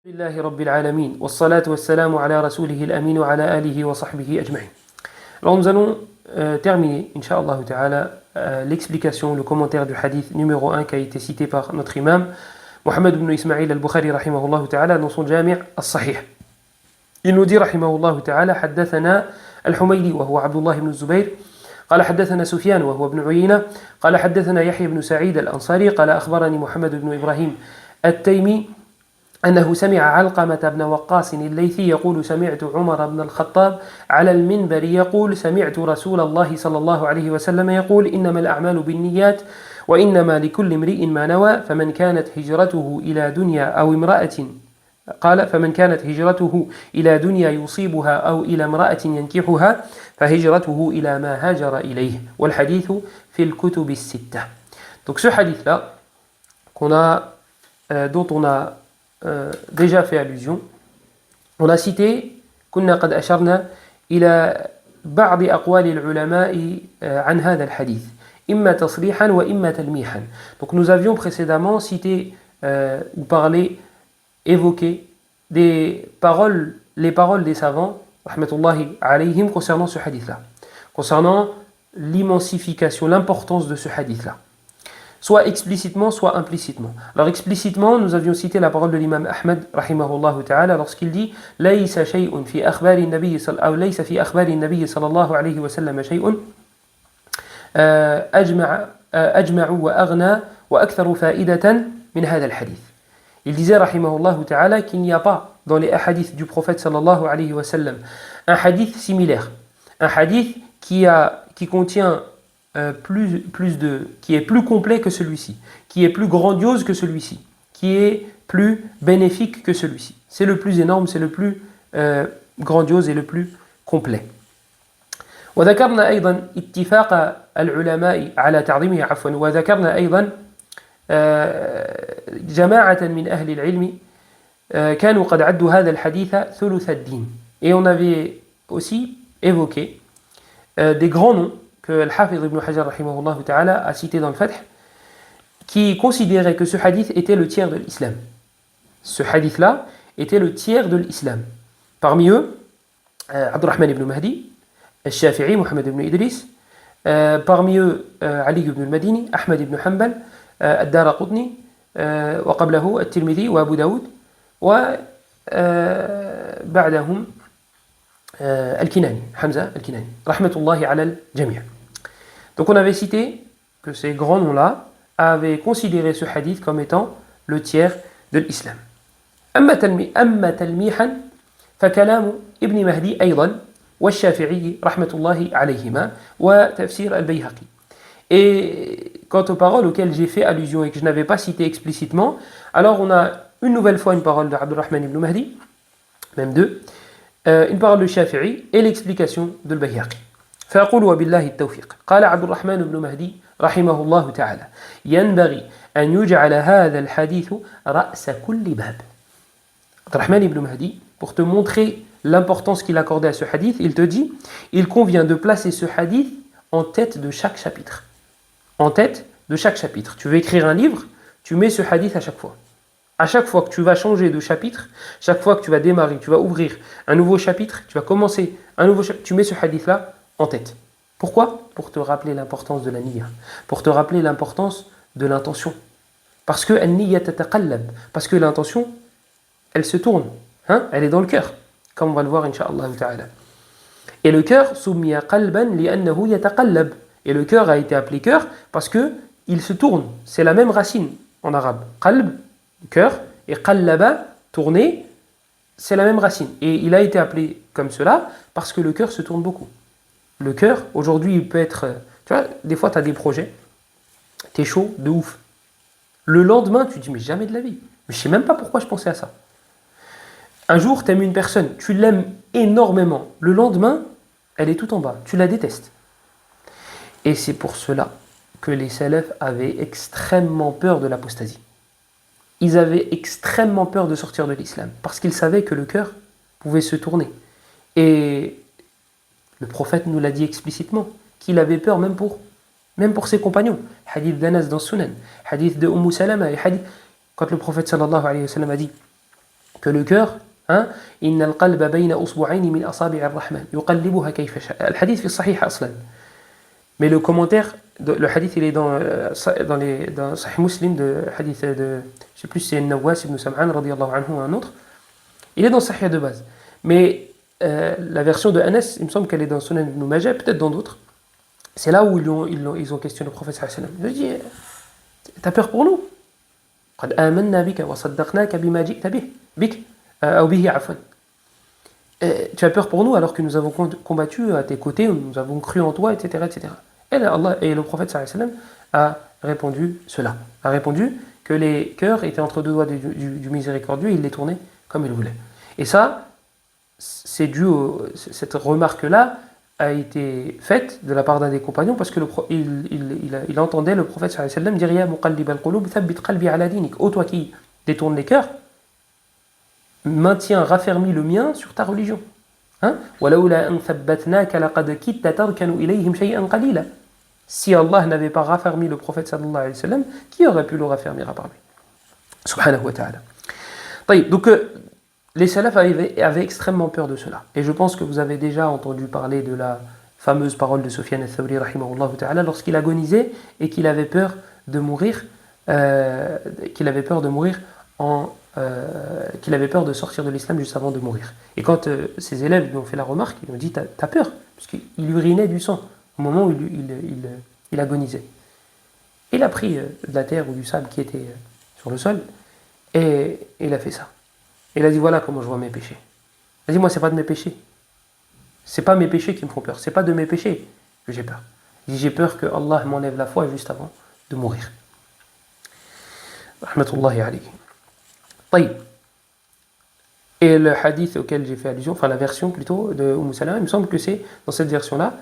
لله رب العالمين والصلاة والسلام على رسوله الأمين وعلى آله وصحبه أجمعين. Alors nous allons terminer, Inch'Allah Ta'ala, l'explication, le commentaire du hadith numéro 1 qui a été cité par notre imam, Mohamed ibn Ismail al-Bukhari rahimahullah ta'ala dans son Jami' al-Sahih. Il nous dit rahimahullah ta'ala حدثنا الحميدي وهو عبد الله بن الزبير قال حدثنا سفيان وهو ابن عيينة قال حدثنا يحيى بن سعيد الأنصاري قال أخبرني محمد بن إبراهيم التيمي أنه سمع علقمة بن وقاص الليثي يقول سمعت عمر بن الخطاب على المنبر يقول سمعت رسول الله صلى الله عليه وسلم يقول إنما الأعمال بالنيات وإنما لكل امرئ ما نوى فمن كانت هجرته إلى دنيا أو امرأة قال فمن كانت هجرته إلى دنيا يصيبها أو إلى امرأة ينكحها فهجرته إلى ما هاجر إليه والحديث في الكتب الستة. Donc ce hadith là dont on a déjà fait allusion, on a cité كنا قد أشرنا إلى بعض أقوال العلماء عن هذا الحديث إما تصريحا وإما تلميحا. Donc nous avions précédemment cité ou parlé, évoqué les paroles des savants rahmatullahi alayhim concernant ce hadith là, concernant l'immensification, l'importance de ce hadith là, soit explicitement, soit implicitement. Alors explicitement, nous avions cité la parole de l'imam Ahmed, rahimahullah ta'ala, lorsqu'il dit « Laysa shay'un fi akhbari nabi aw laysa fi akhbari nabi sallallahu alayhi wa sallam shay'un ajma'u wa aghna wa aktharu fa'idatan min hadha al-hadith ». Il disait, rahimahullah ta'ala, qu'il n'y a pas dans les hadiths du prophète sallallahu alayhi wa sallam un hadith similaire, un hadith qui contient qui est plus complet que celui-ci, qui est plus grandiose que celui-ci, qui est plus bénéfique que celui-ci. C'est le plus énorme, c'est le plus grandiose et le plus complet. وذكرنا أيضا اتفاق العلماء على تعظيمه وذكرنا أيضا جماعة من أهل العلم كانوا قد عدوا هذا الحديث ثلث الدين. Et on avait aussi évoqué des grands noms que Al-Hafiz ibn Hajar rahimahullah ta'ala a cité dans le Fath, qui considérait que ce hadith était le tiers de l'islam. Ce hadith-là était le tiers de l'islam. Parmi eux, Abdurrahman ibn Mahdi, Al-Shafi'i, Muhammad ibn Idris, parmi eux, Ali ibn al-Madini, Ahmad ibn Hanbal, Ad-Daraqutni, وقبله الترمذي وأبو داود وبعدهم Al-Kinani, Hamza Al-Kinani, rahmatullahi ala al-jami'. Donc on avait cité que ces grands noms-là avaient considéré ce hadith comme étant le tiers de l'islam. أما تلميحا فكلام ابن مهدي أيضا والشافعي رحمة الله عليهما وتفسير البيهقي. Et quant aux paroles auxquelles j'ai fait allusion et que je n'avais pas cité explicitement, alors on a une nouvelle fois une parole de Abdurrahman ibn Mahdi, même deux, une parole de Shafi'i et l'explication de Al-Bayhaqi. فأقول وبالله التوفيق. قال عبد الرحمن بن مهدي رحمه الله تعالى: ينبغي أن يجعل هذا الحديث رأس كل باب. عبد الرحمن بن مهدي, pour te montrer l'importance qu'il accordait à ce hadith, il te dit: il convient de placer ce hadith en tête de chaque chapitre. En tête de chaque chapitre. Tu veux écrire un livre, tu mets ce hadith à chaque fois. À chaque fois que tu vas changer de chapitre, chaque fois que tu vas démarrer, tu vas ouvrir un nouveau chapitre, tu vas commencer un nouveau chapitre, tu mets ce hadith-là en tête. Pourquoi ? Pour te rappeler l'importance de la niyya, pour te rappeler l'importance de l'intention. Parce que an-niyya tataqallab, parce que l'intention, elle se tourne, elle est dans le cœur, comme on va le voir incha'Allah ta'ala. Et le cœur, summiya qalban li'annahu yataqallab. Et le cœur a été appelé cœur parce que il se tourne. C'est la même racine en arabe. Qalb, cœur, et qallaba, tourner, c'est la même racine. Et il a été appelé comme cela parce que le cœur se tourne beaucoup. Le cœur, aujourd'hui, il peut être... Tu vois, des fois, tu as des projets, tu es chaud, de ouf. Le lendemain, tu dis, mais jamais de la vie. Mais je ne sais même pas pourquoi je pensais à ça. Un jour, tu aimes une personne, tu l'aimes énormément. Le lendemain, elle est tout en bas. Tu la détestes. Et c'est pour cela que les salafs avaient extrêmement peur de l'apostasie. Ils avaient extrêmement peur de sortir de l'islam, parce qu'ils savaient que le cœur pouvait se tourner. Et le prophète nous l'a dit explicitement, qu'il avait peur même pour ses compagnons. Hadith d'Anas dans Sunan, hadith de Salama, et hadith, quand le prophète sallallahu alayhi wa sallam a dit que le cœur, hein, إن القلب بين أصبعين من أصابع الرحمن يقلبها كيف شاء. Le hadith في الصحيح أصلا. Mais le commentaire, le hadith il est dans Sahih Muslim, de hadith de, je sais plus si c'est Nawas ibn Sam'an radiyallahu anhu ou un autre. Il est dans Sahih de base. Mais la version de Anas, il me semble qu'elle est dans Sunan ibn Majah, peut-être dans d'autres. C'est là où ils ont questionné le prophète sallallahu alayhi wa sallam. Il a dit, t'as peur pour nous? قد آمنا بك وصدقناك بما جئت به بك أو به عفوا. Tu as peur pour nous alors que nous avons combattu à tes côtés, nous avons cru en toi, etc. etc. Et le prophète sallallahu alayhi wa sallam a répondu cela. A répondu que les cœurs étaient entre deux doigts du miséricordieux et il les tournait comme il voulait. Et ça, c'est dû cette remarque-là a été faite de la part d'un des compagnons parce que il entendait le prophète sallallahu alayhi wa sallam dire Ya muqallib al-qulub thabbit qalbi ala dinik. Ô toi qui détourne les cœurs, maintiens, raffermis le mien sur ta religion. Hein? Si Allah n'avait pas raffermi le prophète sallallahu alayhi wa sallam, qui aurait pu le raffermir à part lui? Subhanahu wa ta'ala. Donc les salafs avaient extrêmement peur de cela. Et je pense que vous avez déjà entendu parler de la fameuse parole de Sufyan al-Thawri rahimahullah ta'ala lorsqu'il agonisait et qu'il avait peur de mourir, qu'il avait peur de sortir de l'islam juste avant de mourir. Et quand ses élèves lui ont fait la remarque, ils lui ont dit t'as peur, parce qu'il urinait du sang au moment où il agonisait. Il a pris de la terre ou du sable qui était sur le sol et il a fait ça. Il a dit voilà comment je vois mes péchés. Il a dit moi c'est pas de mes péchés. C'est pas mes péchés qui me font peur. C'est pas de mes péchés que j'ai peur. Il dit j'ai peur que Allah m'enlève la foi juste avant de mourir. Rahmatullahi alayhi. طيب. Et le hadith auquel j'ai fait allusion, enfin la version plutôt de Salama, il me semble que c'est dans cette version-là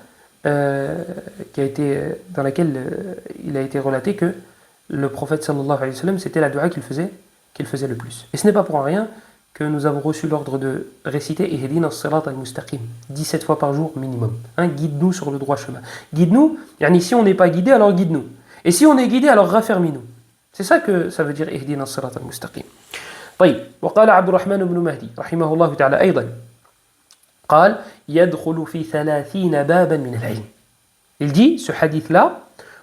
dans laquelle il a été relaté que le prophète sallallahu alayhi wa sallam, c'était la dua qu'il faisait le plus. Et ce n'est pas pour rien que nous avons reçu l'ordre de réciter Ihdina as-sirat al-mustaqim 17 fois par jour minimum. Hein, guide-nous sur le droit chemin. Guide-nous, si on n'est pas guidé, alors guide-nous. Et si on est guidé, alors raffermis-nous. C'est ça que ça veut dire Ihdina as-sirat al-mustaqim. طيب وقال عبد الرحمن بن مهدي رحمه الله تعالى أيضا قال يدخل في 30 بابا من العلم. Il dit, ce hadith-là,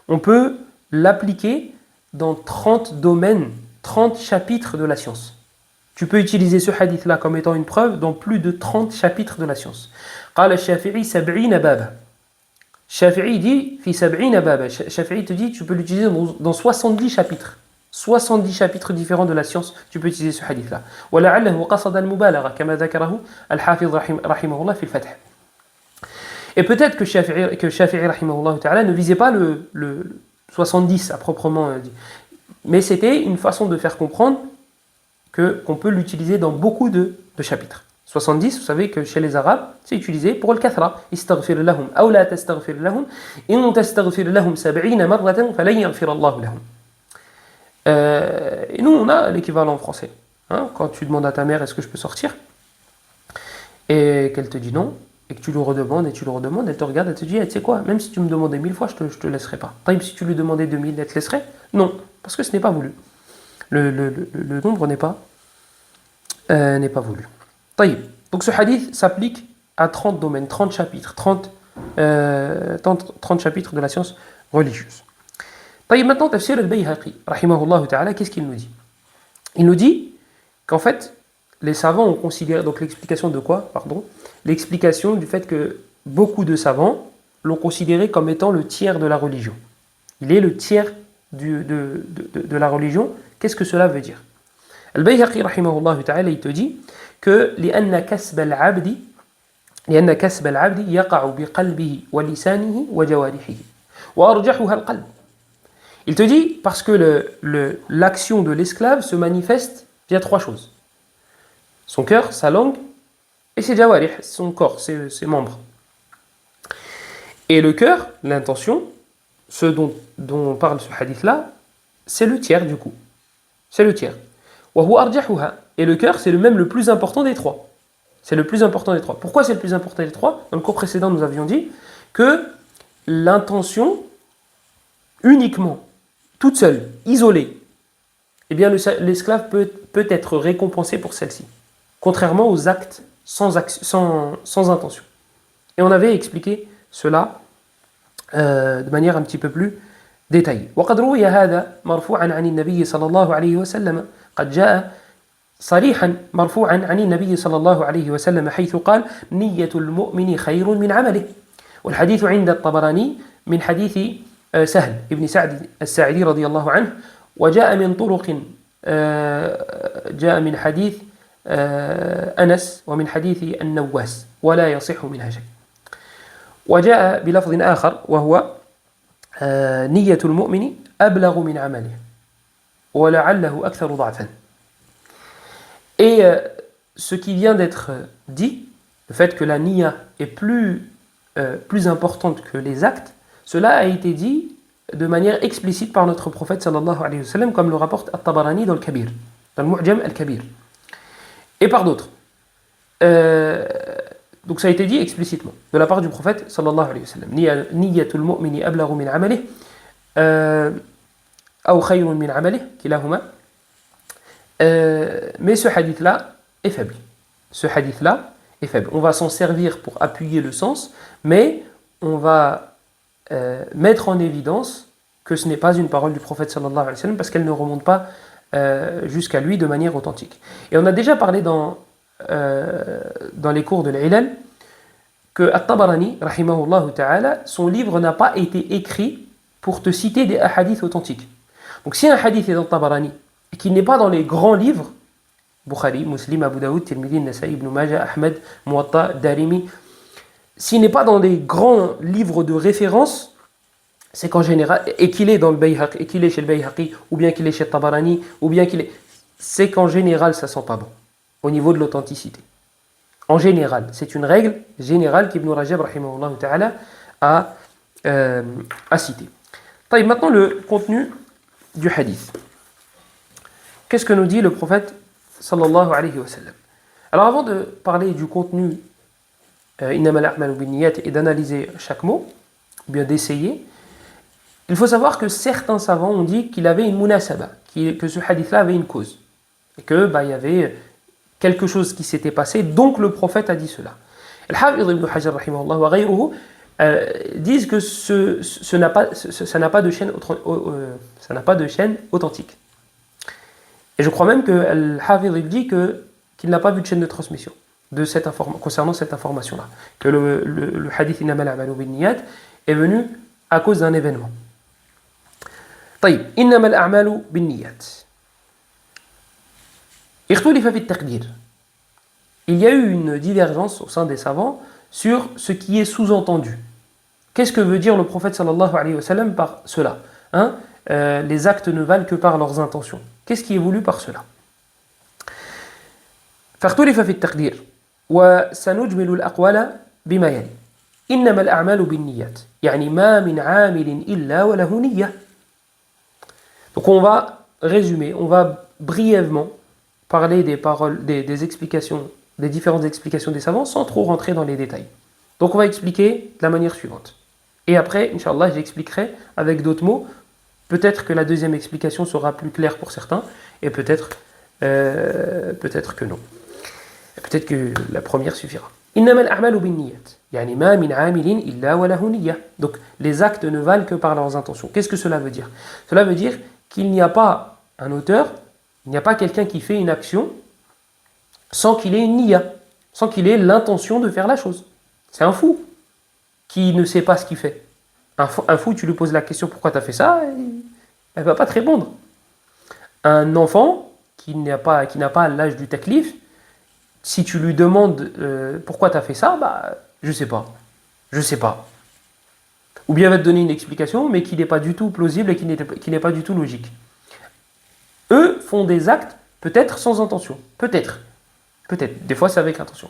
on peut l'appliquer dans 30 domaines, 30 chapitres de la science. Tu peux utiliser ce hadith-là comme étant une preuve dans plus de 30 chapitres de la science. قال الشافعي 70 بابا. Shafi'i dit, في 70 بابا. Shafi'i te dit, tu peux l'utiliser dans 70 chapitres. 70 chapitres différents de la science, tu peux utiliser ce hadith-là. ولعله قصد المبالغة كما ذكره الحافظ رحمه الله في الفتح. Et peut-être que Shafi'i rahimahullah ta'ala ne visait pas le 70 à proprement dit. Mais c'était une façon de faire comprendre qu'on peut l'utiliser dans beaucoup de chapitres. 70, vous savez que chez les Arabes, c'est utilisé pour le kathra. Istaghfir lahum, aw la tastaghfir lahum, in tastaghfir lahum 70 marratan falan yaghfir Allah lahum. Et nous, on a l'équivalent en français. Hein, quand tu demandes à ta mère, est-ce que je peux sortir? Et qu'elle te dit non, et que tu lui redemandes, elle te regarde, elle te dit, tu sais quoi, même si tu me demandais 1000 fois, je te laisserai pas. Même si tu lui demandais 2000, elle te laisserait? Non, parce que ce n'est pas voulu. Le nombre n'est pas voulu. Donc ce hadith s'applique à 30 domaines, 30 chapitres, 30 chapitres de la science religieuse. Maintenant, Tafsir al-Bayhaqi, rahimahullah ta'ala, qu'est-ce qu'il nous dit? Il nous dit qu'en fait, les savants ont considéré, donc l'explication de quoi? L'explication du fait que beaucoup de savants l'ont considéré comme étant le tiers de la religion. Il est le tiers de la religion. Qu'est-ce que cela veut dire? Al-Bayhaqi, rahimahullah ta'ala, il te dit que لأن كسب العبد يقع بقلبه ولسانه وجوارحه وأرجحها القلب. Il te dit parce que l'action de l'esclave se manifeste via 3 choses. Son cœur, sa langue et ses jawarih, son corps, ses membres. Et le cœur, l'intention, ce dont parle ce hadith-là, c'est le tiers du coup. C'est le tiers. Et le cœur, c'est même le plus important des 3. C'est le plus important des 3. Pourquoi c'est le plus important des 3? Dans le cours précédent, nous avions dit que l'intention, uniquement, toute seule, isolée, eh bien l'esclave peut être récompensé pour celle-ci. contrairement aux actes sans intention. Et on avait expliqué cela de manière un petit peu plus détaillée. وقد روي هذا مرفوعا عن النبي صلى الله عليه وسلم قد جاء صريحا مرفوعا عن النبي صلى الله عليه وسلم حيث قال نية المؤمن خير من عمله والحديث عند الطبراني من حديث سهل ابن سعد الساعدي رضي الله عنه وجاء من طرق جاء من حديث أنس ومن حديث النواس ولا يصح منها شيء وجاء بلفظ آخر وهو نية المؤمن أبلغ من عمله ولعله أكثر ضعفا. Et ce qui vient d'être dit, le fait que la niya est plus importante que les actes, cela a été dit de manière explicite par notre prophète sallallahu alayhi wa sallam, comme le rapporte At-Tabarani dans le Kabir, dans le Mu'jam al-Kabir, et par d'autres. Donc ça a été dit explicitement de la part du prophète sallallahu alayhi wa sallam. Niyatul mu'mini ablaghu min amalih aw khayrun min amalih kilahuma. Mais ce hadith-là est faible. Ce hadith-là est faible. On va s'en servir pour appuyer le sens, mais on va mettre en évidence que ce n'est pas une parole du prophète sallallahu alayhi wa sallam parce qu'elle ne remonte pas jusqu'à lui de manière authentique. Et on a déjà parlé dans les cours de l'Ilal que At-Tabarani, rahimahullah ta'ala, son livre n'a pas été écrit pour te citer des hadiths authentiques. Donc si un hadith est dans Tabarani et qu'il n'est pas dans les grands livres, Bukhari, Muslim, Abu Daoud, Tirmidhi, Nasa'i, Ibn Majah, Ahmed, Muwatta, Darimi, s'il n'est pas dans les grands livres de référence, c'est qu'en général, et qu'il est dans le Bayhaqi, et qu'il est chez le Bayhaqi, ou bien qu'il est chez Tabarani, ou bien qu'il est, c'est qu'en général ça sent pas bon au niveau de l'authenticité. En général, c'est une règle générale qu'Ibn Rajab rahimahullah ta'ala a citée. Maintenant le contenu du hadith. Qu'est-ce que nous dit le prophète sallallahu alayhi wa sallam? Alors avant de parler du contenu innamal a'malu binniyat et d'analyser chaque mot, ou bien d'essayer, il faut savoir que certains savants ont dit qu'il avait une munasaba, que ce hadith-là avait une cause, et que il y avait quelque chose qui s'était passé, donc le prophète a dit cela. Al-Hafidh ibn Hajar rahimahullah wa ghayruhu disent que ça n'a pas de chaîne authentique. Et je crois même que Al-Hafidh dit qu'il n'a pas vu de chaîne de transmission concernant cette information-là, que le hadith innamal a'malu binniyat est venu à cause d'un événement. طيب إنما الأعمال بالنيات. اختلف في التقدير. Il y a eu une divergence au sein des savants sur ce qui est sous-entendu. Qu'est-ce que veut dire le prophète sallallahu alayhi wa sallam par cela? Les actes ne valent que par leurs intentions. Qu'est-ce qui est voulu par cela? فاختلف في التقدير وسنجمل الأقوال بما يلي. إنما الأعمال بالنيات يعني ما من عامل إلا وله نية. Donc on va résumer, on va brièvement parler des explications, des différentes explications des savants sans trop rentrer dans les détails. Donc on va expliquer de la manière suivante. Et après, Inch'Allah, j'expliquerai avec d'autres mots. Peut-être que la deuxième explication sera plus claire pour certains, et peut-être que non. Et peut-être que la première suffira. Innamal a'malu binniyat. Yani ma min 'amilin illa wa lahu niyyah. Donc les actes ne valent que par leurs intentions. Qu'est-ce que cela veut dire? Cela veut dire qu'il n'y a pas un auteur, il n'y a pas quelqu'un qui fait une action sans qu'il ait une niyya, sans qu'il ait l'intention de faire la chose. C'est un fou qui ne sait pas ce qu'il fait. Un fou, tu lui poses la question pourquoi tu as fait ça, elle ne va pas te répondre. Un enfant qui n'a pas l'âge du taklif, si tu lui demandes pourquoi tu as fait ça, je sais pas. Ou bien elle va te donner une explication, mais qui n'est pas du tout plausible et qui n'est pas du tout logique. Eux font des actes, peut-être sans intention. Peut-être. Des fois c'est avec intention.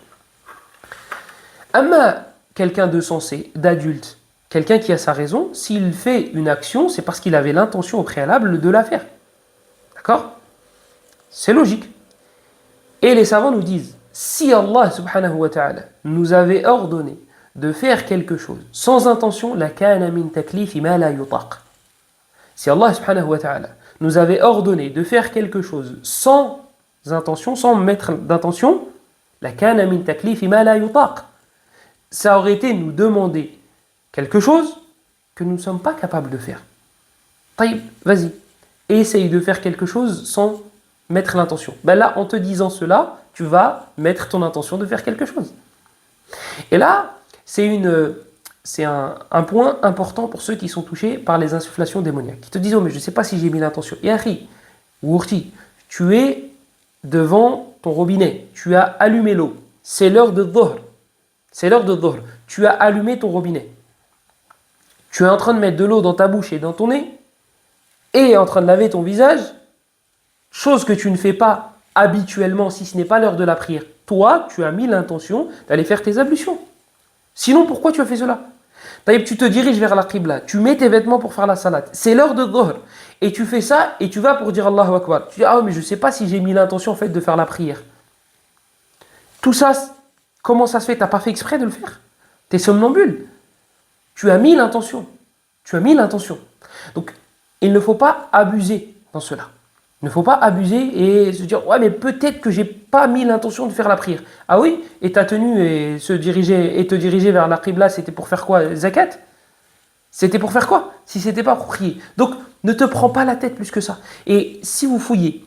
Amma, quelqu'un de sensé, d'adulte, quelqu'un qui a sa raison, s'il fait une action, c'est parce qu'il avait l'intention au préalable de la faire. D'accord? C'est logique. Et les savants nous disent, si Allah subhanahu wa ta'ala nous avait ordonné de faire quelque chose sans intention, la kana min taklifi ma la yutaq. Si Allah subhanahu wa ta'ala nous avait ordonné de faire quelque chose sans intention, sans mettre d'intention, لَكَانَ مِنْ تَكْلِيفِ مَا لَا يُطَاقُ. Ça aurait été nous demander quelque chose que nous ne sommes pas capables de faire. Taïb, vas-y, essaye de faire quelque chose sans mettre l'intention. Ben là, en te disant cela, tu vas mettre ton intention de faire quelque chose. Et là, c'est un point important pour ceux qui sont touchés par les insufflations démoniaques. Qui te disent, oh mais je ne sais pas si j'ai mis l'intention. Yahi, ou Urti, tu es devant ton robinet, tu as allumé l'eau. C'est l'heure de Dhuhr. C'est l'heure de Dhuhr. Tu as allumé ton robinet. Tu es en train de mettre de l'eau dans ta bouche et dans ton nez, et en train de laver ton visage, chose que tu ne fais pas habituellement si ce n'est pas l'heure de la prière. Toi, tu as mis l'intention d'aller faire tes ablutions. Sinon, pourquoi tu as fait cela? Tu te diriges vers la qibla, tu mets tes vêtements pour faire la salat. C'est l'heure de Dhuhr. Et tu fais ça et tu vas pour dire Allahu Akbar. Tu dis, ah mais je ne sais pas si j'ai mis l'intention en fait de faire la prière. Tout ça, comment ça se fait? Tu n'as pas fait exprès de le faire. Tu es somnambule. Tu as mis l'intention. Tu as mis l'intention. Donc, il ne faut pas abuser dans cela. Il ne faut pas abuser et se dire, ouais, mais peut-être que j'ai pas mis l'intention de faire la prière. Ah oui? Et ta tenue et te diriger vers la qibla, c'était pour faire quoi? Zakat? C'était pour faire quoi? Si c'était pas pour prier. Donc, ne te prends pas la tête plus que ça. Et si vous fouillez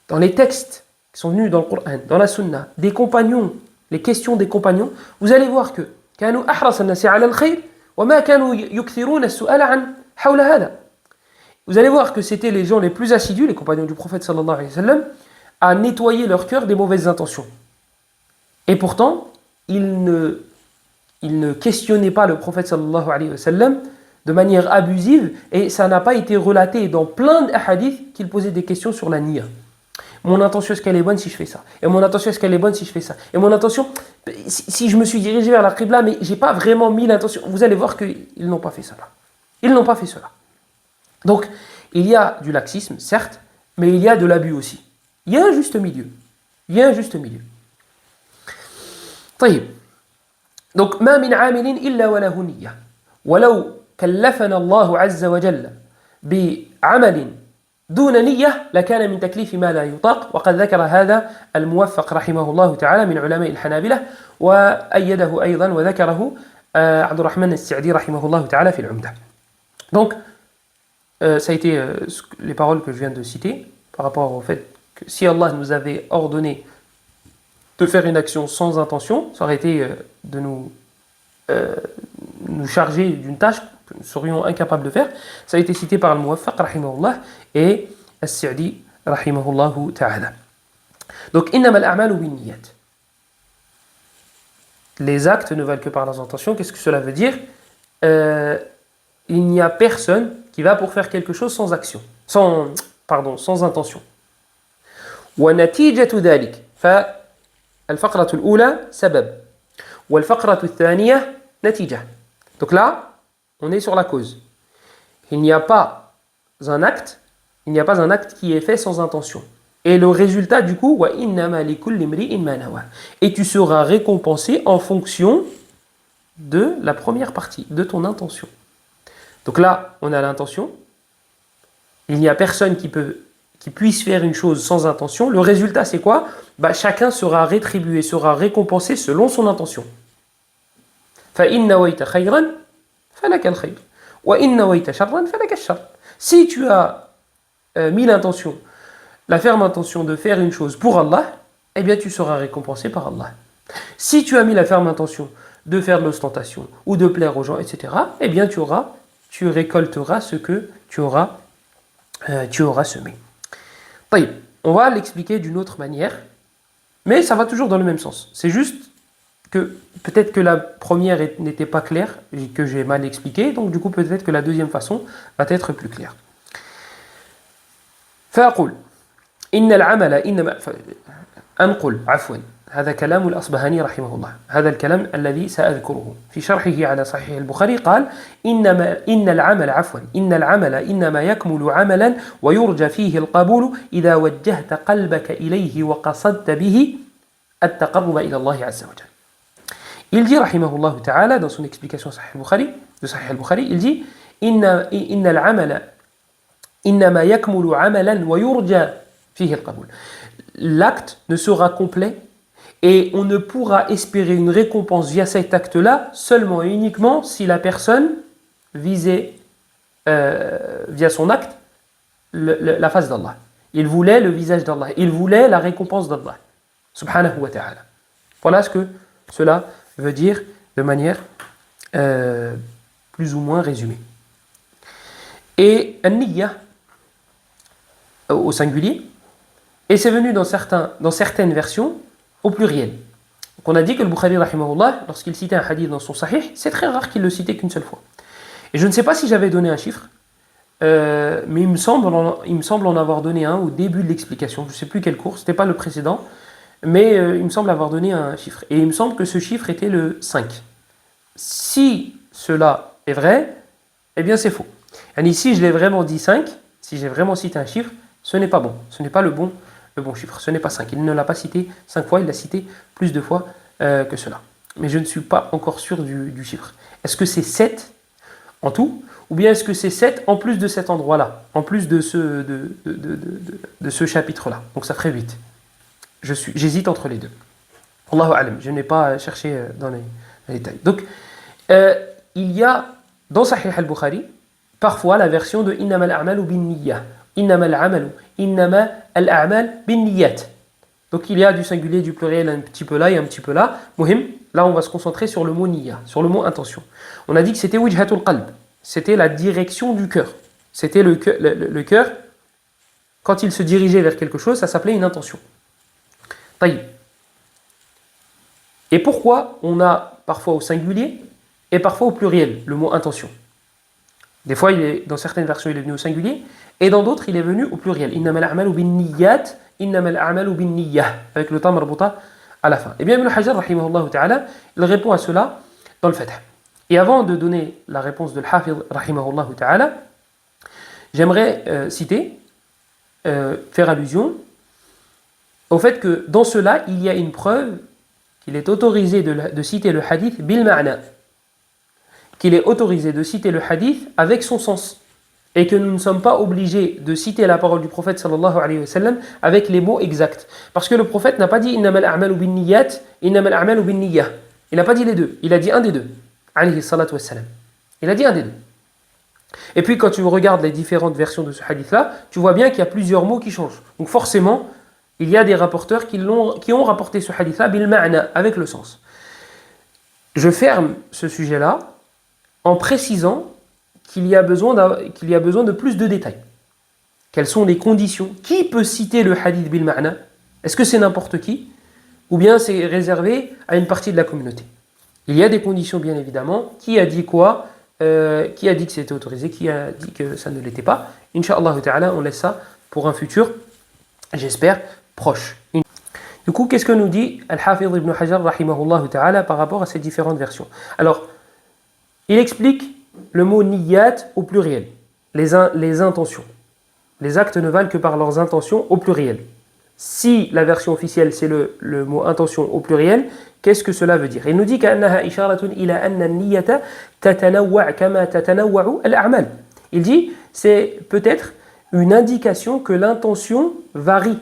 dans les textes qui sont venus dans le Coran, dans la Sunna, des compagnons, les questions des compagnons, vous allez voir que كانوا أحرص الناس على الخير وما كانوا يكثرون السؤال عن حول هذا. Vous allez voir que c'était les gens les plus assidus, les compagnons du prophète sallallahu alayhi wa sallam, à nettoyer leur cœur des mauvaises intentions. Et pourtant, ils ne questionnaient pas le prophète sallallahu alayhi wa sallam de manière abusive, et ça n'a pas été relaté dans plein de hadiths qu'il posait des questions sur la niya. Mon intention, est-ce qu'elle est bonne si je fais ça? Et mon intention, est-ce qu'elle est bonne si je fais ça? Et mon intention, si je me suis dirigé vers la qibla, mais j'ai pas vraiment mis l'intention. Vous allez voir qu'ils n'ont pas fait cela. Ils n'ont pas fait cela. Donc, il y a du laxisme, certes, mais il y a de l'abus aussi. Il y a un juste milieu. Il y a un juste milieu. طيب. Donc, ما من عامل إلا وله نية. ولو كلفنا الله عز وجل بعمل دون نية لكان من تكليف ما لا يطاق وقد ذكر هذا الموفق رحمه الله تعالى من علماء الحنابلة وأيده أيضا وذكره عبد الرحمن السعدي رحمه الله تعالى في العمدة. Donc, ça a été les paroles que je viens de citer par rapport au fait que si Allah nous avait ordonné de faire une action sans intention, ça aurait été de nous charger d'une tâche que nous serions incapables de faire. Ça a été cité par le Muwaffaq rahimahullah et As-Sa'di rahimahullah ta'ala. Donc, innama al-a'malu bin-niyyat. Les actes ne valent que par leurs intentions. Qu'est-ce que cela veut dire? Il n'y a personne qui va pour faire quelque chose sans action, sans intention. ونتيجة ذلك فالفقرة الأولى سبب والفقرة الثانية نتيجة. Donc là, on est sur la cause. Il n'y a pas un acte qui est fait sans intention. Et le résultat du coup, وَإِنَّمَا لِكُلِّ امْرِئٍ مَا نَوَى. Et tu seras récompensé en fonction de la première partie, de ton intention. Donc là, on a l'intention. Il n'y a personne qui puisse faire une chose sans intention. Le résultat, c'est quoi? Chacun sera rétribué, sera récompensé selon son intention. فَإِنْ نَوَيْتَ خَيْرًا فَلَكَ الْخَيْرُ وَإِنْ نَوَيْتَ شَرًّا فَلَكَ الشَّرُّ. Si tu as mis l'intention, la ferme intention de faire une chose pour Allah, eh bien tu seras récompensé par Allah. Si tu as mis la ferme intention de faire de l'ostentation ou de plaire aux gens, etc., eh bien tu récolteras ce que tu auras semé. On va l'expliquer d'une autre manière, mais ça va toujours dans le même sens. C'est juste que peut-être que la première n'était pas claire et que j'ai mal expliqué, donc du coup peut-être que la deuxième façon va être plus claire. فأقول إن العمل إنما أنقل عفوا هذا كلام الأصبهاني رحمه الله. هذا الكلام الذي سأذكره في شرحه على صحيح البخاري قال إن العمل إنما يكمل عملا ويرجى فيه القبول إذا وجهت قلبك إليه وقصدت به التقرب إلى الله عز وجل. Il dit رحمه الله تعالى dans son explication de Sahih al-Bukhari, il dit إن العمل إنما يكمل عملا ويرجى فيه القبول. L'acte ne sera complet Et on ne pourra espérer une récompense via cet acte-là seulement et uniquement si la personne visait, via son acte, la face d'Allah. Il voulait le visage d'Allah. Il voulait la récompense d'Allah. Subhanahu wa ta'ala. Voilà ce que cela veut dire de manière plus ou moins résumée. Et an-niyya au singulier, et c'est venu dans certaines versions au pluriel. Donc on a dit que le Bukhari, rahimahullah, lorsqu'il citait un hadith dans son sahih, c'est très rare qu'il le citait qu'une seule fois. Et je ne sais pas si j'avais donné un chiffre, mais il me semble en avoir donné un au début de l'explication. Je ne sais plus quel cours, ce n'était pas le précédent, mais il me semble avoir donné un chiffre. Et il me semble que ce chiffre était le 5. Si cela est vrai, eh bien c'est faux. Et ici, je l'ai vraiment dit 5, si j'ai vraiment cité un chiffre, ce n'est pas bon. Ce n'est pas le bon chiffre. Ce n'est pas 5. Il ne l'a pas cité 5 fois, il l'a cité plus de fois que cela. Mais je ne suis pas encore sûr du chiffre. Est-ce que c'est 7 en tout, ou bien est-ce que c'est 7 en plus de cet endroit-là, en plus de ce chapitre-là? Donc ça ferait 8. J'hésite entre les deux. Allahu alam, je n'ai pas cherché dans les détails. Donc, il y a dans Sahih al-Bukhari parfois la version de Innama al-a'malu bin-niyyah. Innama al-a'mal bin-niyyat. Donc il y a du singulier, du pluriel un petit peu là et un petit peu là. Muhim, là on va se concentrer sur le mot niyya, sur le mot intention. On a dit que c'était wijhatul qalb, c'était la direction du cœur. C'était le cœur, quand il se dirigeait vers quelque chose, ça s'appelait une intention. Taïb. Et pourquoi on a parfois au singulier et parfois au pluriel le mot intention? Des fois, dans certaines versions, il est venu au singulier, et dans d'autres, il est venu au pluriel. Innamal a'malu bin-niyyat, innamal a'malu bin-niyyah, avec le ta marbuta à la fin. Et bien, Ibn Hajar, rahimahullah ta'ala, il répond à cela dans le Fath. Et avant de donner la réponse de l'Hafiz, rahimahullah ta'ala, j'aimerais faire allusion au fait que dans cela, il y a une preuve qu'il est autorisé de citer le hadith bil ma'na, qu'il est autorisé de citer le hadith avec son sens, et que nous ne sommes pas obligés de citer la parole du prophète sallallahu alayhi wa sallam avec les mots exacts. Parce que le prophète n'a pas dit innamal a'malu bin niyyat, innamal a'malu bin niyyah. Il n'a pas dit les deux, il a dit un des deux. Alayhi salatu wassalam. Il a dit un des deux. Et puis quand tu regardes les différentes versions de ce hadith-là, tu vois bien qu'il y a plusieurs mots qui changent. Donc forcément, il y a des rapporteurs qui ont rapporté ce hadith-là bil ma'na, avec le sens. Je ferme ce sujet-là en précisant qu'il y a besoin de plus de détails. Quelles sont les conditions? Qui peut citer le hadith bil ma'na? Est-ce que c'est n'importe qui? Ou bien c'est réservé à une partie de la communauté? Il y a des conditions bien évidemment. Qui a dit quoi? Qui a dit que c'était autorisé? Qui a dit que ça ne l'était pas? Inch'Allah ta'ala, on laisse ça pour un futur, j'espère, proche. Du coup, qu'est-ce que nous dit Al-Hafiz ibn Hajar rahimahullah ta'ala par rapport à ces différentes versions? Alors, il explique le mot niyyat au pluriel, les intentions. Les actes ne valent que par leurs intentions au pluriel. Si la version officielle c'est le mot intention au pluriel, qu'est-ce que cela veut dire? Il nous dit qu'annaha isharatun ila anna an-niyyata tatanawwa' kama tatanawwa'u al-a'mal. Il dit c'est peut-être une indication que l'intention varie.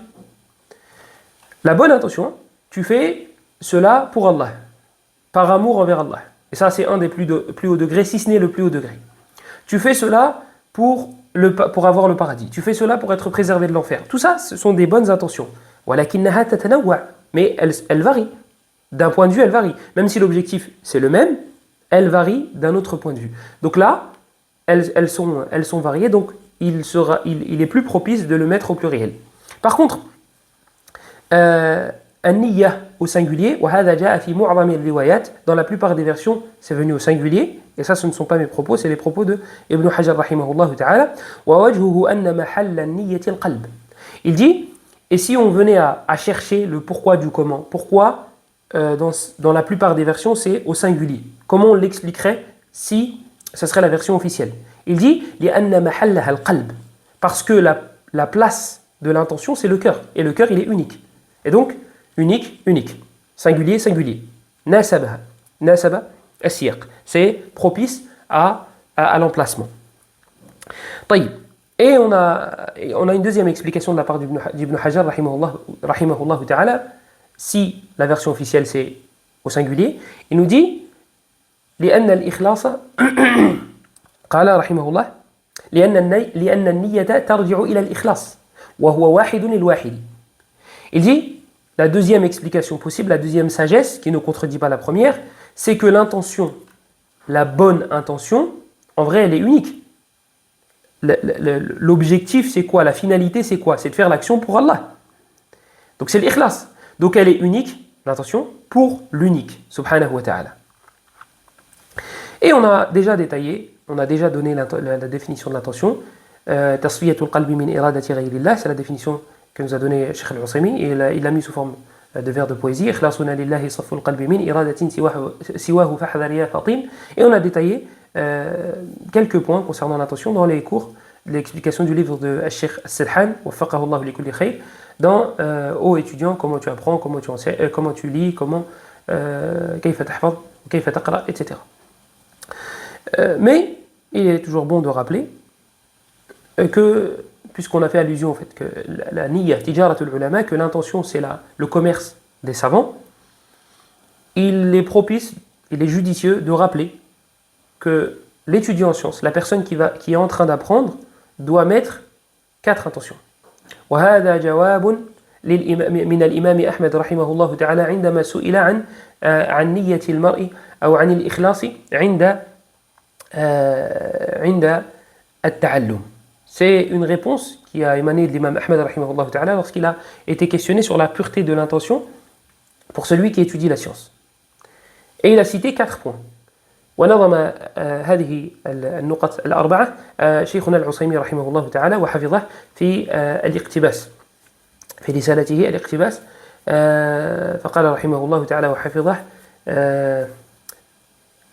La bonne intention, tu fais cela pour Allah, par amour envers Allah. Et ça, c'est un des plus hauts degrés, si ce n'est le plus haut degré. Tu fais cela pour avoir le paradis. Tu fais cela pour être préservé de l'enfer. Tout ça, ce sont des bonnes intentions. Mais elles varient. D'un point de vue, elles varient. Même si l'objectif, c'est le même, elles varient d'un autre point de vue. Donc là, elles sont variées, donc il est plus propice de le mettre au pluriel. Par contre, an-niyya au singulier, dans la plupart des versions, c'est venu au singulier, et ça, ce ne sont pas mes propos, c'est les propos de Ibn Hajar rahimahullah ta'ala. Il dit, et si on venait à chercher le pourquoi du comment, pourquoi dans la plupart des versions c'est au singulier, comment on l'expliquerait si ce serait la version officielle? Il dit, parce que la place de l'intention c'est le cœur, et le cœur il est unique, et donc unique, unique. Singulier, singulier. Nasaba as-siyaq. C'est propice à l'emplacement. طيب. Et on a une deuxième explication de la part d'Ibn Hajar rahimahullah ta'ala si la version officielle c'est au singulier, il nous dit لأن الإخلاص قال رحمه الله لأن النية ترجع إلى الإخلاص وهو واحد الواحد. Il dit, la deuxième explication possible, la deuxième sagesse, qui ne contredit pas la première, c'est que l'intention, la bonne intention, en vrai, elle est unique. L'objectif, c'est quoi? La finalité, c'est quoi? C'est de faire l'action pour Allah. Donc c'est l'ikhlas. Donc elle est unique, l'intention, pour l'unique, subhanahu wa ta'ala. Et on a déjà détaillé, on a déjà donné la définition de l'intention. Tasfiyatul qalbi min iradati ghayrillah, c'est la définition que nous a donné Cheikh Al-Usaymi, et il l'a mis sous forme de vers de poésie. Ikhlasuna lillahi saful qalbi min iradatin siwahu fahdhar ya fatin. Et on a détaillé quelques points concernant l'intention dans les cours de l'explication du livre de Cheikh As-Sadhan, waffaqahu Allah li kulli khayr, dans aux étudiants, comment tu apprends, comment tu enseignes, comment tu lis, comment kayfa tahfaz, kayfa taqra, etc. Mais il est toujours bon de rappeler que, puisqu'on a fait allusion au fait que la niyya tijaratul ulama, que l'intention c'est le commerce des savants, il est propice, il est judicieux de rappeler que l'étudiant en sciences, la personne qui est en train d'apprendre, doit mettre 4 intentions. وهذا جواب من الإمام أحمد رحمه الله تعالى عندما سئل عن نية المرء أو عن الإخلاص عند التعلم. C'est une réponse qui a émané de l'imam Ahmed rahimahullah ta'ala lorsqu'il a été questionné sur la pureté de l'intention pour celui qui étudie la science. Et il a cité 4 points. ونظم هذه النقط الأربعة شيخنا العصيمي رحمه الله تعالى وحفظه في الاقتباس في رسالته الاقتباس فقال رحمه الله تعالى وحفظه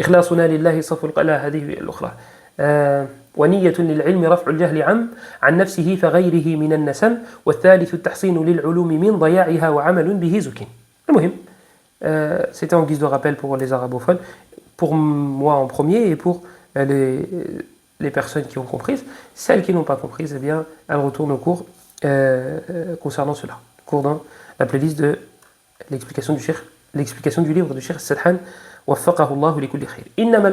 إخلاصنا لله صف القلب هذه الأخرى ونية للعلم رفع الجهل عن نفسه فغيره من النسم والثالث التحصين للعلوم من ضياعها وعمل به زكٍ. المهم c'était en guise de rappel pour les arabophones, pour moi en premier et pour les personnes qui ont compris. Celles qui n'ont pas compris, eh bien, elles retournent au cours concernant cela. Cours dans la playlist de l'explication du livre de Cheikh As-Sadhan, waffaqahu Allah li kulli khayr. Innama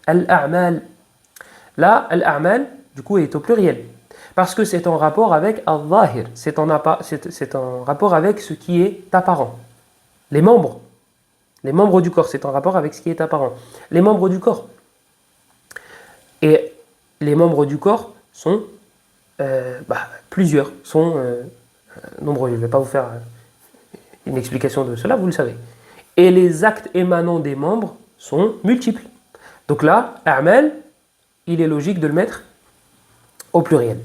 al-a'mal. Là, al-a'mal, du coup, est au pluriel. Parce que c'est en rapport avec al-zahir. C'est en rapport avec ce qui est apparent. Les membres du corps, c'est en rapport avec ce qui est apparent. Les membres du corps. Et les membres du corps sont plusieurs, sont nombreux. Je ne vais pas vous faire une explication de cela, vous le savez. Et les actes émanant des membres sont multiples. Donc là, a'mal, il est logique de le mettre au pluriel.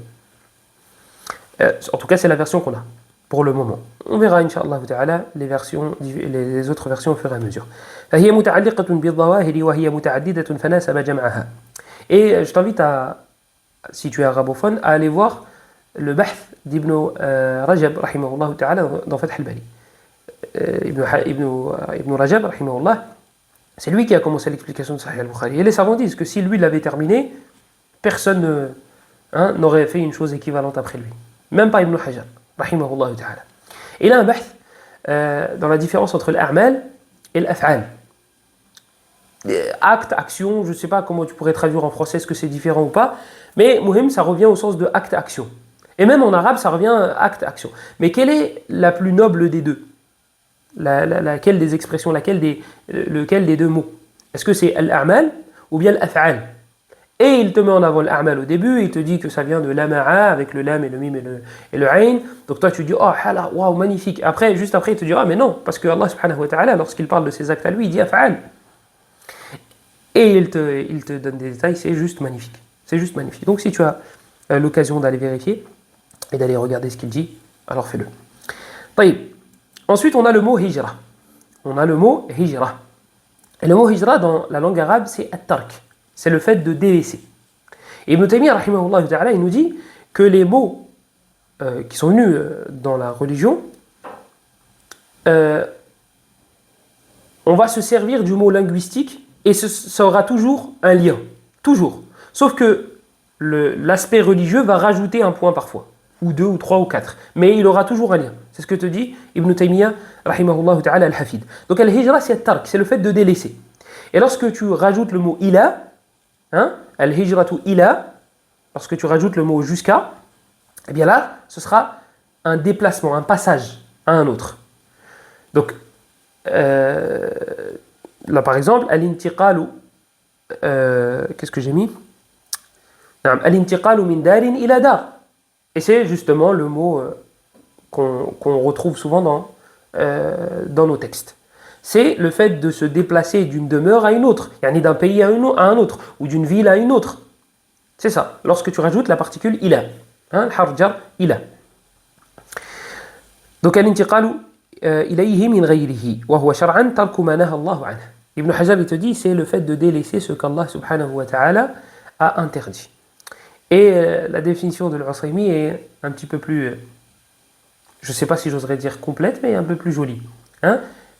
En tout cas, c'est la version qu'on a pour le moment. On verra, Inch'Allah ta'ala, les autres versions au fur et à mesure. فهي متعلقة بالظواهر وهي متعددة فناسب جمعها. Et je t'invite à, si tu es arabophone, à aller voir le bahth d'Ibn Rajab, rahimahullah ta'ala, dans Fath al-Bari. Ibn Rajab, rahimahullah, c'est lui qui a commencé l'explication de Sahih al-Bukhari. Et les savants disent que si lui l'avait terminé, personne n'aurait fait une chose équivalente après lui. Même pas Ibn Hajar, rahimahullah ta'ala. Il a un bahth dans la différence entre l'a'mal et l'af'al. Acte, action, je ne sais pas comment tu pourrais traduire en français, est-ce que c'est différent ou pas, mais muhim, ça revient au sens de acte, action. Et même en arabe, ça revient acte, action. Mais quelle est la plus noble des deux? Laquelle des expressions, lequel des deux mots? Est-ce que c'est al-a'mal ou bien l'af'al? Et il te met en avant l'a'mal au début, il te dit que ça vient de l'ama'a avec le lam et le mim et le ayn. Donc toi tu dis oh hala, waouh, magnifique. Après, juste après, il te dira mais non, parce que Allah subhanahu wa ta'ala, lorsqu'il parle de ses actes à lui, il dit af'al. Et il te donne des détails, c'est juste magnifique. C'est juste magnifique. Donc si tu as l'occasion d'aller vérifier et d'aller regarder ce qu'il dit, alors fais-le. Ensuite, on a le mot hijra. Et le mot hijra dans la langue arabe, c'est at-tark. C'est le fait de délaisser. Et Ibn Taymiyyah, rahimahullah ta'ala, il nous dit que les mots qui sont venus dans la religion, on va se servir du mot linguistique et ça aura toujours un lien. Toujours. Sauf que l'aspect religieux va rajouter un point parfois. ou 2 ou 3 ou 4. Mais il aura toujours un lien. C'est ce que te dit Ibn Taymiyyah, rahimahullah ta'ala al-Hafid. Donc al-hijra, c'est tark, c'est le fait de délaisser. Et lorsque tu rajoutes le mot ila, hein, al-hijratu ila, lorsque tu rajoutes le mot jusqu'à, eh bien là, ce sera un déplacement, un passage à un autre. Donc, là par exemple, al-intiqalu, qu'est-ce que j'ai mis? Al-intiqalu min darin ila dar. Et c'est justement le mot qu'on retrouve souvent dans nos textes. C'est le fait de se déplacer d'une demeure à une autre, yani d'un pays à un autre, ou d'une ville à une autre. C'est ça, lorsque tu rajoutes la particule ila. Harf jar ila. Donc, al-intiqalu ilayhi min ghayrihi, wa huwa shar'an tarku ma naha Allahu anhu. Ibn Hajar, il te dit, c'est le fait de délaisser ce qu'Allah subhanahu wa ta'ala a interdit. Et la définition de l'Usaymi est un petit peu plus, je ne sais pas si j'oserais dire complète, mais un peu plus jolie.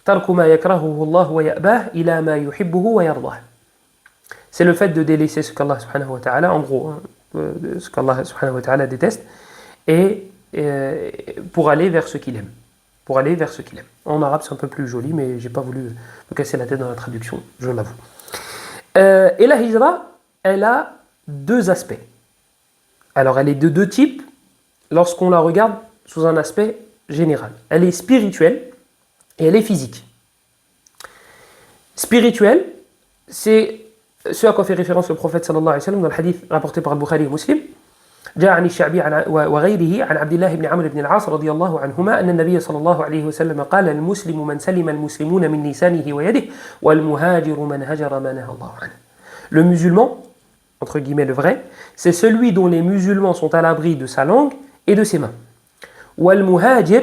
Tarku ma yakrahuhu Allah wa ya'bah ila ma yuhibbuhu wa yardah. C'est le fait de délaisser ce qu'Allah subhanahu wa ta'ala, en gros, ce qu'Allah subhanahu wa ta'ala déteste, et pour aller vers ce qu'il aime. Pour aller vers ce qu'il aime. En arabe, c'est un peu plus joli, mais je n'ai pas voulu me casser la tête dans la traduction, je l'avoue. Et la hijra, elle a deux aspects. Alors, elle est de deux types lorsqu'on la regarde sous un aspect général. Elle est spirituelle et elle est physique. Spirituelle, c'est ce à quoi fait référence le prophète sallallahu alayhi wa sallam dans le hadith rapporté par Al-Bukhari et Muslim. جاء عن الشعبي وغيره عن عبد الله بن عمرو بن العاص رضي الله عنهما أن النبي صلى الله عليه وسلم قال المسلم من سلم المسلمون من لسانه ويده والمهاجر من هجر ما نهى الله عنه. Le musulman, entre guillemets le vrai, c'est celui dont les musulmans sont à l'abri de sa langue et de ses mains. Wal muhajir,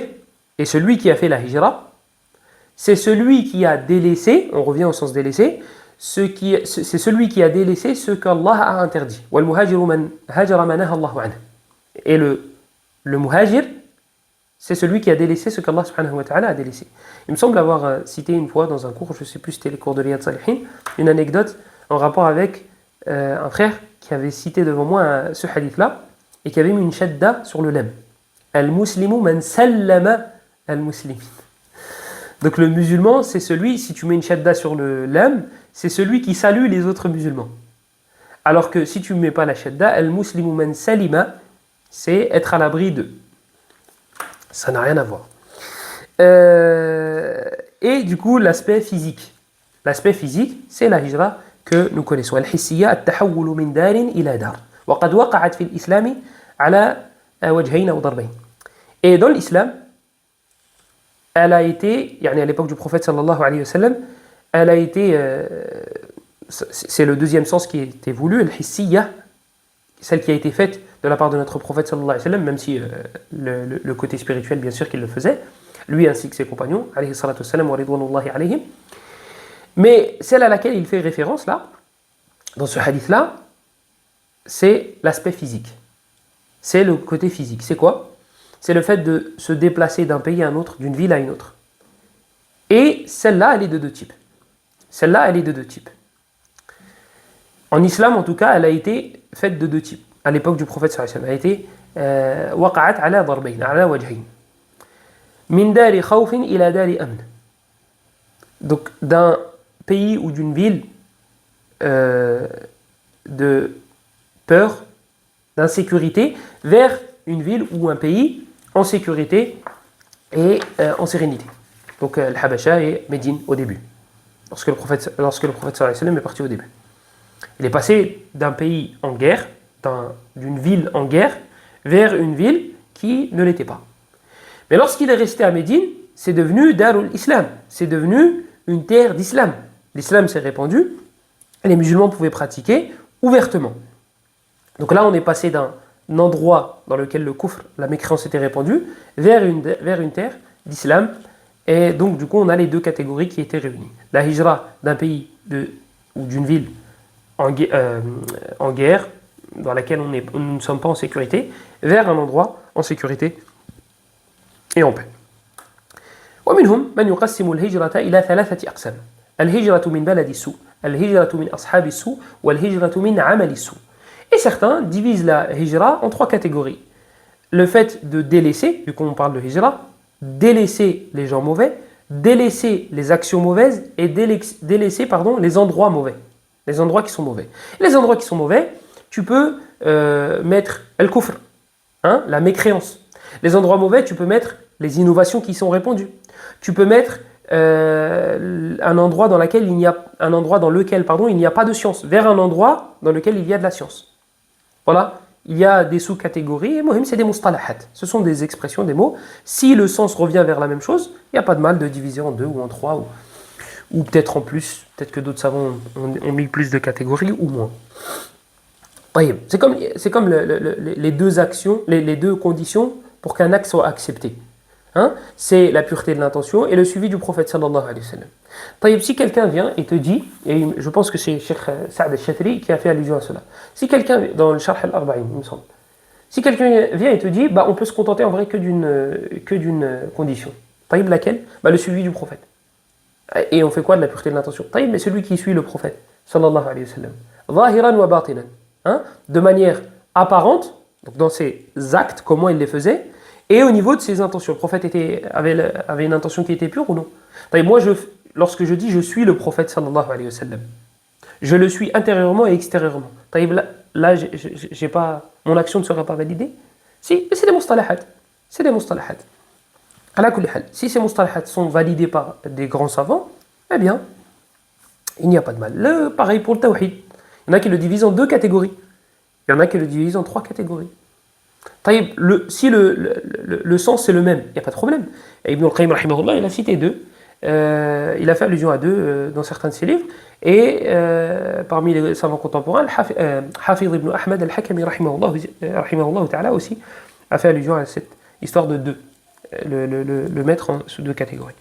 et celui qui a fait la hijra, c'est celui qui a délaissé, on revient au sens délaissé, c'est celui qui a délaissé ce qu'Allah a interdit. Wal muhajiru man hajara ma naha Allahu anhu. Et le muhajir, c'est celui qui a délaissé ce qu'Allah subhanahu wa ta'ala a délaissé. Il me semble avoir cité une fois dans un cours, je ne sais plus si c'était les cours de Riyad Salihin, une anecdote en rapport avec un frère qui avait cité devant moi ce hadith-là et qui avait mis une shadda sur le lam. Al-muslimu man sallama al-muslimin. Donc le musulman, c'est celui, si tu mets une shadda sur le lam, c'est celui qui salue les autres musulmans. Alors que si tu ne mets pas la shadda, al-muslimu man salima, c'est être à l'abri d'eux. Ça n'a rien à voir. Et du coup, l'aspect physique. L'aspect physique, c'est la hijra que nous connaissons. Al-hissiyya at-tahawwulu min darin ila dar. Wa qad waqa'at fi al-islam ala wajhayn aw darbayn. Et dans l'islam, elle a été, yani à l'époque du prophète sallallahu alayhi wa sallam, elle a été, c'est le deuxième sens qui a été voulu, al-hissiyya, celle qui a été faite de la part de notre prophète sallallahu alayhi wa sallam, même si le côté spirituel, bien sûr qu'il le faisait, lui ainsi que ses compagnons, alayhi salatu wa sallam wa ridwanullahi alayhim. Mais celle à laquelle il fait référence là, dans ce hadith-là, c'est l'aspect physique. C'est le côté physique. C'est quoi? C'est le fait de se déplacer d'un pays à un autre, d'une ville à une autre. Et celle-là, elle est de deux types. Celle-là, elle est de deux types. En islam, en tout cas, elle a été faite de deux types. À l'époque du prophète sallallahu alayhi wa sallam, elle a été waqa'at ala darbayn, ala wajhayn. Min dari khawfin ila dari amn. Donc, d'un pays ou d'une ville de peur, d'insécurité, vers une ville ou un pays en sécurité et en sérénité. Donc Al-Habasha et Médine au début, lorsque le prophète sallallahu alayhi wa sallam est parti au début. Il est passé d'un pays en guerre, d'une ville en guerre, vers une ville qui ne l'était pas. Mais lorsqu'il est resté à Médine, c'est devenu Darul Islam, c'est devenu une terre d'islam. L'islam s'est répandu, et les musulmans pouvaient pratiquer ouvertement. Donc là, on est passé d'un endroit dans lequel le kufr, la mécréance était répandue, vers une terre d'islam. Et donc, du coup, on a les deux catégories qui étaient réunies. La hijra d'un pays ou d'une ville en guerre, dans laquelle nous ne sommes pas en sécurité, vers un endroit en sécurité et en paix. ومنهم من يقسم الهجرة إلى 3 أقسام. الهجرة من بلد السوء، الهجرة من أصحاب السوء، والهجرة من عمل السوء. Et certains divisent la hijra en 3 catégories. le fait de délaisser, vu qu'on parle de hijra, délaisser les gens mauvais, délaisser les actions mauvaises et délaisser les endroits mauvais, les endroits qui sont mauvais. Les endroits qui sont mauvais, tu peux mettre al-kufr, hein, la mécréance. Les endroits mauvais, tu peux mettre les innovations qui sont répandues. Tu peux mettre un endroit dans lequel il n'y a pas de science, vers un endroit dans lequel il y a de la science. Voilà, il y a des sous-catégories, et mohim, c'est des mustalahat. Ce sont des expressions, des mots. Si le sens revient vers la même chose, il n'y a pas de mal de diviser en deux ou en trois, ou peut-être en plus. Peut-être que d'autres savants ont mis plus de catégories ou moins. C'est comme les deux actions, les deux conditions pour qu'un acte soit accepté. Hein? C'est la pureté de l'intention et le suivi du prophète sallallahu alayhi wa sallam. Si quelqu'un vient et te dit, et je pense que c'est Cheikh Saad al-Shatri qui a fait allusion à cela, si quelqu'un, dans le Sharh al-Arba'in, il me semble, si quelqu'un vient et te dit, on peut se contenter en vrai que d'une condition. Laquelle? Le suivi du prophète. Et on fait quoi de la pureté de l'intention? Mais celui qui suit le prophète sallallahu alayhi wa sallam, zahiran wa batinan, hein? De manière apparente, donc dans ses actes, comment il les faisait, et au niveau de ses intentions. Le prophète avait une intention qui était pure ou non? Moi, lorsque je dis je suis le prophète sallallahu alayhi wa sallam, je le suis intérieurement et extérieurement. Là, j'ai pas, mon action ne sera pas validée. Si, mais c'est des mustalahat. C'est des mustalahat. Ala kulli hal. Si ces mustalahat sont validés par des grands savants, eh bien, il n'y a pas de mal. Pareil pour le tawhid. Il y en a qui le divisent en deux catégories. Il y en a qui le divisent en trois catégories. Si le sens c'est le même, il n'y a pas de problème. Et Ibn al-Qayyim rahimahullah, il a cité deux. Il a fait allusion à deux dans certains de ses livres. Et parmi les savants contemporains, Hafiz ibn Ahmad al-Hakami rahimahullah ta'ala aussi a fait allusion à cette histoire de deux. Le mettre sous deux catégories.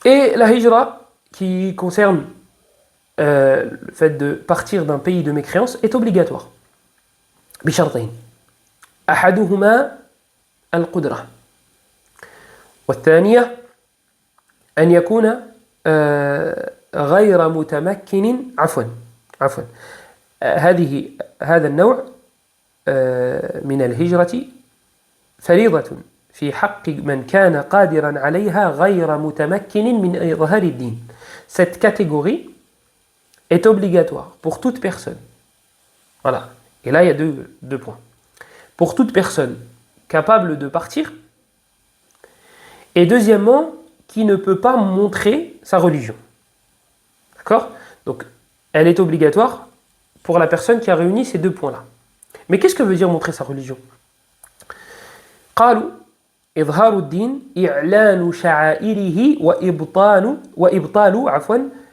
Et la hijra, qui concerne le fait de partir d'un pays de mécréance, est obligatoire. بشرطين أحدهما القدرة والثانية أن يكون غير متمكن عفوا هذا النوع من الهجرة فريضة في حق من كان قادرا عليها غير متمكن من إظهار الدين. Cette catégorie est obligatoire pour toute personne. Voilà. Et là, il y a deux points. Pour toute personne capable de partir, et deuxièmement, qui ne peut pas montrer sa religion. D'accord? Donc, elle est obligatoire pour la personne qui a réuni ces deux points-là. Mais qu'est-ce que veut dire montrer sa religion? قالوا إظهار الدين إعلان شعائره وإبطال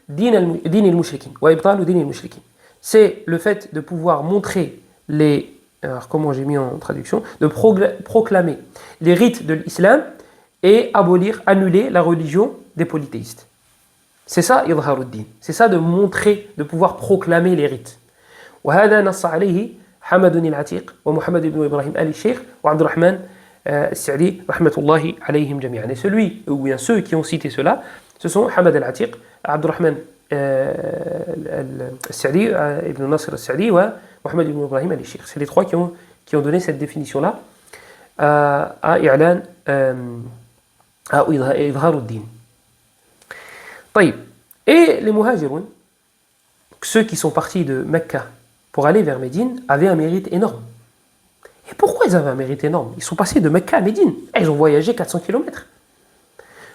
دين المشركين وإبطال دين المشركين. C'est le fait de pouvoir montrer alors comment j'ai mis en traduction, de proclamer les rites de l'islam et annuler la religion des polythéistes. C'est ça, idharuddin. C'est ça de montrer, de pouvoir proclamer les rites. وهذا نص عليه حمد العتيق ومحمد بن إبراهيم آل الشيخ وعبد الرحمن السعدي رحمة الله عليهم جميعا. Et ceux qui ont cité cela, ce sont Hamad al-Atiq, Abd al-Rahman al-Sa'di, Ibn Nasr al-Sa'di et Mohamed ibn Ibrahim al-Sheikh. C'est les trois qui ont donné cette définition-là à I'lan, à Idhar al-Din. Et les muhajiroun, ceux qui sont partis de Mecca pour aller vers Médine, avaient un mérite énorme. Et pourquoi ils avaient un mérite énorme? Ils sont passés de Mecca à Médine. Et ils ont voyagé 400 km.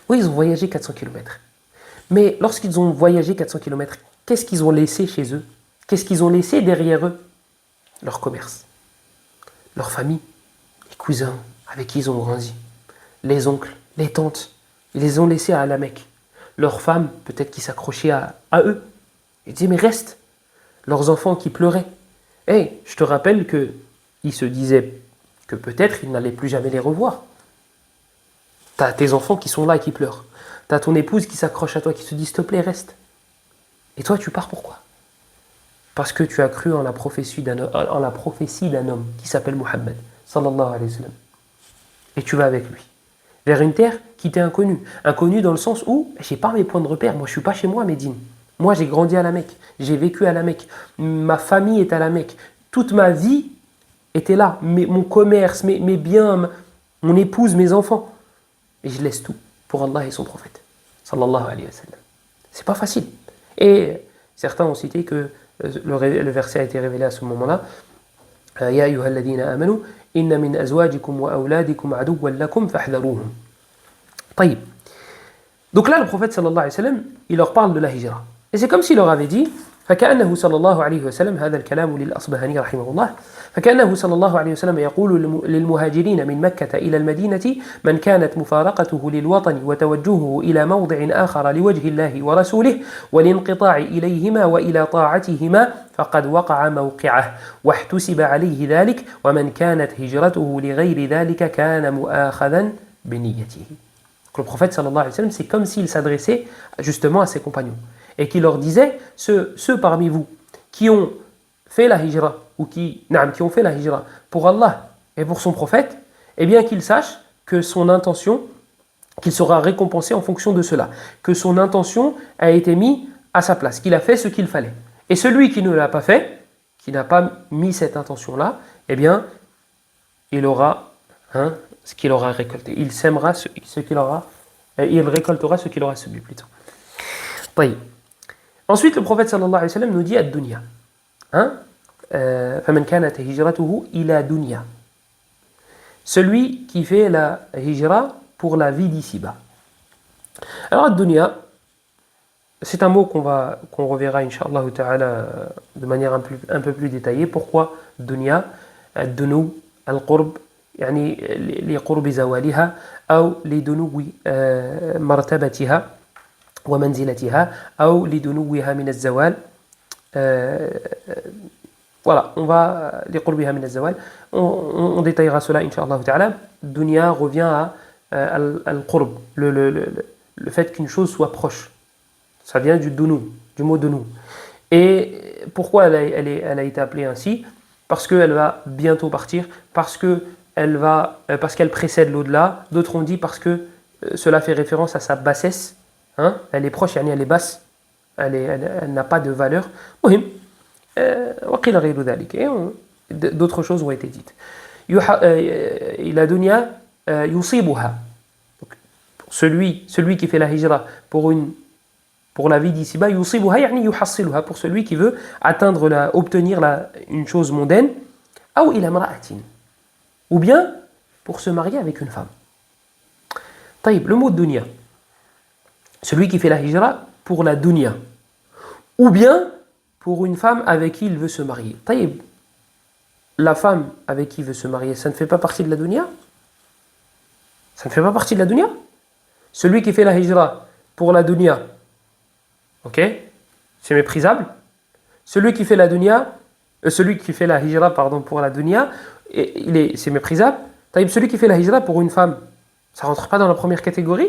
Oui, ils ont voyagé 400 km. Mais lorsqu'ils ont voyagé 400 km, qu'est-ce qu'ils ont laissé chez eux? Qu'est-ce qu'ils ont laissé derrière eux? Leur commerce, leur famille, les cousins avec qui ils ont grandi, les oncles, les tantes. Ils les ont laissés à la Mecque. Leurs femmes, peut-être qui s'accrochaient à eux. Ils disaient, mais reste. Leurs enfants qui pleuraient. Je te rappelle qu'ils se disaient que peut-être ils n'allaient plus jamais les revoir. T'as tes enfants qui sont là et qui pleurent. T'as ton épouse qui s'accroche à toi, qui se dit, s'il te plaît, reste. Et toi, tu pars pourquoi? Parce que tu as cru en la prophétie d'un homme qui s'appelle Muhammad, sallallahu alayhi wa sallam. Et tu vas avec lui. Vers une terre qui t'est inconnue. Inconnue dans le sens où, j'ai pas mes points de repère. Moi, je suis pas chez moi à Médine. Moi, j'ai grandi à la Mecque. J'ai vécu à la Mecque. Ma famille est à la Mecque. Toute ma vie était là, mon commerce, mes biens, mon épouse, mes enfants. Et je laisse tout pour Allah et son prophète. Sallallahu alayhi wa sallam. C'est pas facile. Et certains ont cité que le verset a été révélé à ce moment-là. Ya ayyuhalladhina amanu, inna min azwajikum wa awladikum aduwwan lakum fahdharuhum. Taïb. Donc là, le prophète sallallahu alayhi wa sallam, il leur parle de la hijra. Et c'est comme s'il leur avait dit, فكأنه صلى الله عليه وسلم هذا الكلام للأصبهاني رحمه الله فكأنه صلى الله عليه وسلم يقول للمهاجرين من مكة إلى المدينة من كانت مفارقته للوطن وتوجهه إلى موضع آخر لوجه الله ورسوله والانقطاع إليهما وإلى طاعتهما فقد وقع موقعه واحتسب عليه ذلك ومن كانت هجرته لغير ذلك كان مؤاخذا بنيته. Le prophète sallallahu alayhi wa sallam, c'est comme s'il s'adressait justement à ses compagnons et qui leur disait, ceux parmi vous qui ont fait la hijra ou qui ont fait la hijra pour Allah et pour son prophète, eh bien qu'ils sachent que son intention, qu'il sera récompensé en fonction de cela, que son intention a été mise à sa place, qu'il a fait ce qu'il fallait. Et celui qui ne l'a pas fait, qui n'a pas mis cette intention-là, eh bien il aura ce qu'il aura récolté. Il sèmera ce qu'il aura, il récoltera ce qu'il aura semé plutôt. Oui. Ensuite, le prophète sallallahu alayhi wa sallam nous dit ad-dunya. فَمَنْ كَانَتْ هِجْرَتُهُ إِلَى دُنْيَا. Celui qui fait la hijra pour la vie d'ici-bas. Alors, ad-dunya, c'est un mot qu'on reverra, incha'Allah ta'ala, de manière un peu plus détaillée. Pourquoi dunya? Ad-dunu, al-qurb, يعني لقرب زوالها أو لدنو مرتبتها ومنزلتها أو لدنوها من الزوال. Voilà, on va لقربها من الزوال. On détaillera cela incha'Allah ta'ala. Dunya revient à al-qurb, le fait qu'une chose soit proche. Ça vient du mot dunu. Et pourquoi elle a été appelée ainsi? Parce qu'elle va bientôt partir, parce qu'elle précède l'au-delà. D'autres ont dit parce que cela fait référence à sa bassesse. Elle est proche, elle est basse, elle n'a pas de valeur. D'autres choses ont été dites. La dunya yusibuha. Celui qui fait la hijra pour la vie d'ici-bas, yusibuha yani yuhassiluha, pour celui qui veut obtenir une chose mondaine, ou ila imra'atin, ou bien pour se marier avec une femme. Taïb, le mot dunya, celui qui fait la hijra pour la dunya, ou bien pour une femme avec qui il veut se marier. Taïb, la femme avec qui il veut se marier, ça ne fait pas partie de la dunya? Ça ne fait pas partie de la dunya? Celui qui fait la hijra pour la dunya, ok, c'est méprisable. Celui qui fait la hijra pour la dunya, c'est méprisable. Celui qui fait la hijra pour une femme, ça ne rentre pas dans la première catégorie.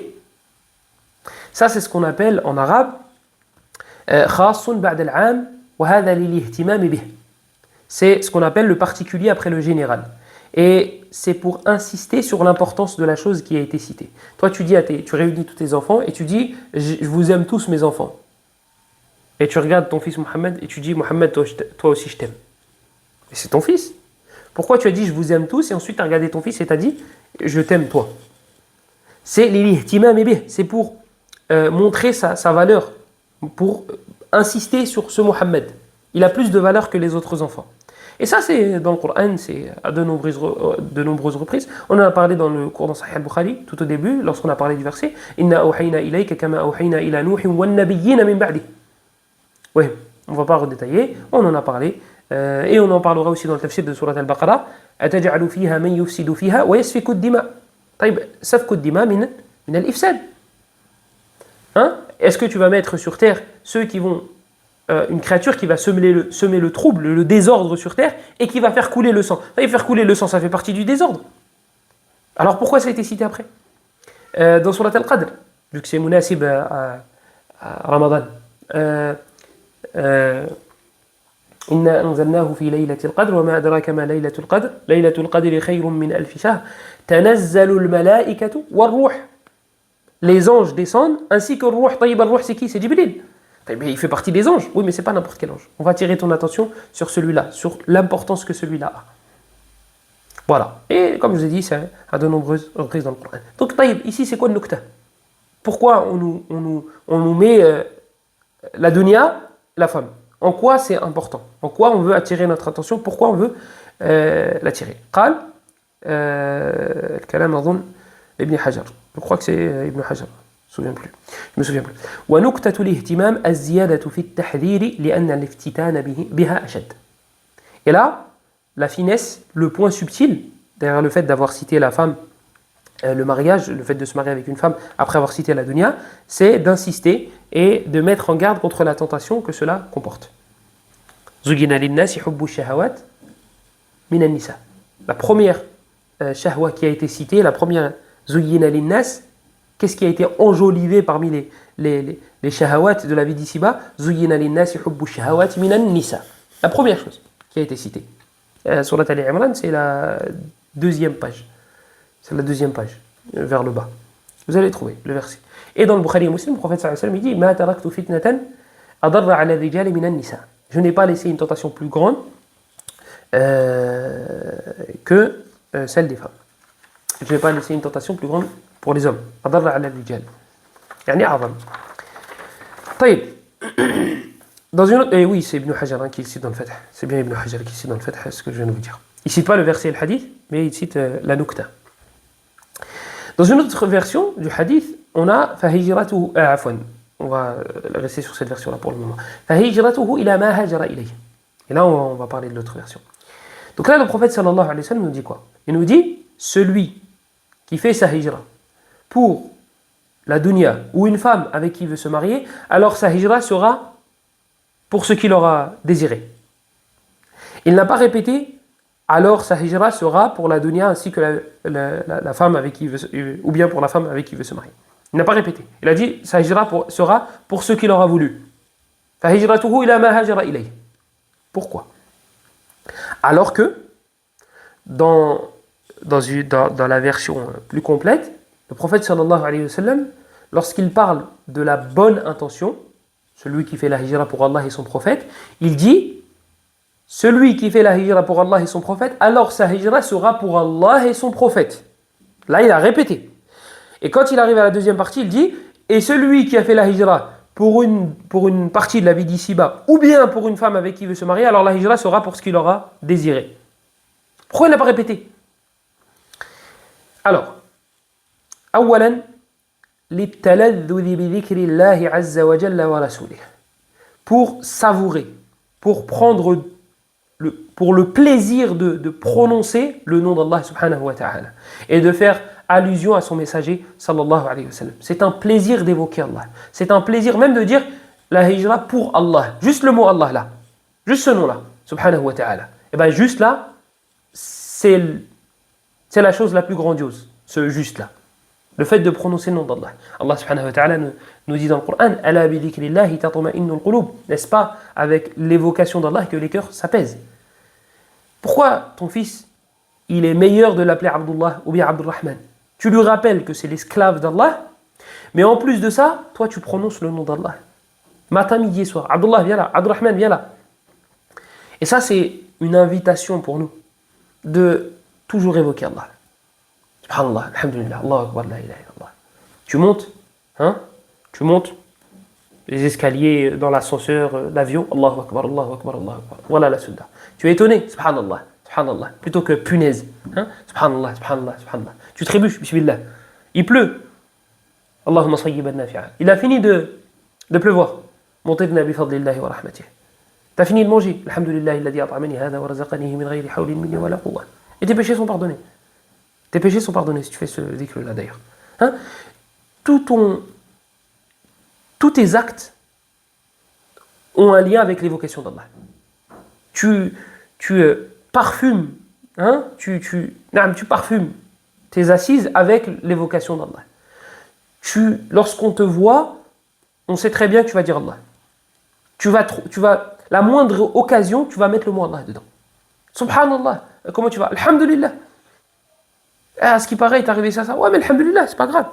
Ça, c'est ce qu'on appelle en arabe khasun ba'd al-'am wa hadha lil-ihtimam bih. C'est ce qu'on appelle le particulier après le général. Et c'est pour insister sur l'importance de la chose qui a été citée. Toi, tu réunis tous tes enfants et tu dis « Je vous aime tous mes enfants ». Et tu regardes ton fils Mohammed et tu dis « Mohammed, toi aussi je t'aime ». Et c'est ton fils. Pourquoi tu as dit « Je vous aime tous » et ensuite tu as regardé ton fils et tu as dit « Je t'aime toi ». C'est l'ihtimam bih, c'est pour montrer sa valeur, pour insister sur ce Mohammed. Il a plus de valeur que les autres enfants. Et ça, c'est dans le Coran, c'est à de nombreuses reprises. On en a parlé dans le cours dans Sahih al-Bukhari, tout au début, lorsqu'on a parlé du verset « Inna awhayna ilayka kama awhayna ila Nuhin wan nabiyyina min ba'di ». Oui, on ne va pas redétailler, on en a parlé. Et on en parlera aussi dans le tafsir de Surat al-Baqarah. « Ataj'alu fiha man yufsidu fiha wa yasfiku ad-dima ». طيب سفك الدماء من الإفساد. Est-ce que tu vas mettre sur terre ceux qui vont une créature qui va semer le trouble, le désordre sur terre et qui va faire couler le sang? Faire couler le sang, ça fait partie du désordre. Alors pourquoi ça a été cité après dans Surat al-Qadr, vu que c'est munasib à Ramadan. إنا أنزلناه في ليلة القدر وما أدراك ما ليلة القدر ليلة القدر خير من ألف شهر تنزل الملائكة والروح. Les anges descendent ainsi que le Ruh. طيب الروح c'est qui? C'est Jibril. Il fait partie des anges. Oui, mais c'est pas n'importe quel ange. On va attirer ton attention sur celui-là, sur l'importance que celui-là a. Voilà. Et comme je vous ai dit, c'est à de nombreuses reprises dans le Coran. Donc, taïb, ici, c'est quoi le nukta? Pourquoi on nous met la dunya, la femme? En quoi c'est important? En quoi on veut attirer notre attention? Pourquoi on veut l'attirer? قال الكلام أظن ابن حجر. Je crois que c'est Ibn Hajar. Je me souviens plus. ونكتة الاهتمام الزيادة في التحذير لأن الافتتان بها أشد. Et là, la finesse, le point subtil derrière le fait d'avoir cité la femme, le mariage, le fait de se marier avec une femme après avoir cité la dunya, c'est d'insister et de mettre en garde contre la tentation que cela comporte. زُيِّنَ لِلنَّاسِ حُبُّ الشَّهَوَاتِ مِنَ النِّسَاءِ. La première shahwa qui a été citée, la première زُيِّنَ لِلنَّاسِ, qu'est-ce qui a été enjolivé parmi les shahawat de la vie d'ici-bas? زُيِّنَ لِلنَّاسِ حُبُّ الشَّهَوَاتِ مِنَ النِّسَاءِ. La première chose qui a été citée. Surat Ali Imran, c'est la deuxième page. C'est la deuxième page, vers le bas. Vous allez trouver le verset. Et dans le Bukhari et Muslim, le prophète sallallahu alayhi wa sallam, il dit Ma taraktu fitnatan adarra ala rijali minan nisa. Je n'ai pas laissé une tentation plus grande que celle des femmes. Je n'ai pas laissé une tentation plus grande pour les hommes. Adarra ala rijal. Yani azam. طيب. Dans une autre, et oui, c'est Ibn Hajar qui cite dans le Fath. C'est bien Ibn Hajar qui cite dans le Fath, ce que je viens de vous dire. Il ne cite pas le verset et le hadith, mais il cite la nukta. Dans une autre version du hadith, on a Fahijratuhu, afwan. On va rester sur cette version-là pour le moment. Fahijratuhu ila ma hajara ilayh. Et là, on va parler de l'autre version. Donc là, le prophète sallallahu alayhi wa sallam nous dit quoi? Il nous dit celui qui fait sa hijra pour la dunya ou une femme avec qui il veut se marier, alors sa hijra sera pour ce qu'il aura désiré. Il n'a pas répété alors sa hijra sera pour la dunya ainsi que la femme avec qui il veut, ou bien pour la femme avec qui il veut se marier. Il n'a pas répété. Il a dit sa hijra sera pour ce qu'il aura voulu. Fa hijratuhu ila ma hajara ilayh. Pourquoi? Alors que dans la version plus complète, le prophète sallallahu alayhi wa sallam, lorsqu'il parle de la bonne intention, celui qui fait la hijra pour Allah et son prophète, il dit celui qui fait la hijra pour Allah et son prophète, alors sa hijra sera pour Allah et son prophète. Là, il a répété. Et quand il arrive à la deuxième partie, il dit et celui qui a fait la hijra pour une partie de la vie d'ici-bas, ou bien pour une femme avec qui il veut se marier, alors la hijra sera pour ce qu'il aura désiré. Pourquoi il n'a pas répété? Alors, أولاً للتلذذ بذكر الله عز وجل ورسوله. Pour savourer, pour prendre pour le plaisir de prononcer le nom d'Allah subhanahu wa ta'ala et de faire allusion à son messager sallallahu alayhi wa sallam. C'est un plaisir d'évoquer Allah. C'est un plaisir même de dire la hijra pour Allah. Juste le mot Allah là. Juste ce nom là. Subhanahu wa ta'ala. Et bien juste là, c'est la chose la plus grandiose. Ce juste là. Le fait de prononcer le nom d'Allah. Allah subhanahu wa ta'ala nous dit dans le Coran Ala bi dhikrillahi tatma'innul qulub. N'est-ce pas avec l'évocation d'Allah que les cœurs s'apaisent? Pourquoi ton fils, il est meilleur de l'appeler Abdullah ou bien Abdurrahman? Tu lui rappelles que c'est l'esclave d'Allah, mais en plus de ça, toi tu prononces le nom d'Allah. Matin, midi et soir. Abdullah, viens là. Abdurrahman, viens là. Et ça, c'est une invitation pour nous de toujours évoquer Allah. Subhanallah, alhamdulillah, Allahu Akbar, la ilaha illallah. Tu montes, tu montes les escaliers dans l'ascenseur d'avion, Allahu Akbar, Allahu Akbar, Allahu Akbar. Voilà la sunna. Tu es étonné, subhanallah, subhanallah, plutôt que punaise. Subhanallah, subhanallah, subhanallah. Tu trébuches, bismillah. Il pleut. Allahumma sayyiban nafi'a. Il a fini de pleuvoir. Montez-vous bi fadlillahi wa rahmatih. T'as fini de manger. Alhamdulillah, alladhi at'amani hadha wa razaqanihi min ghayri hawlin minni wa la quwwa. Et tes péchés sont pardonnés. Tes péchés sont pardonnés si tu fais ce dhikr-là d'ailleurs. Tous tes actes ont un lien avec l'évocation d'Allah. Tu parfumes, tu parfumes tes assises avec l'évocation d'Allah. Lorsqu'on te voit, on sait très bien que tu vas dire Allah. La moindre occasion, tu vas mettre le mot Allah dedans. Subhanallah, comment tu vas? Alhamdulillah. À ce qui paraît, il t'est arrivé ça. Ouais, mais alhamdulillah, c'est pas grave.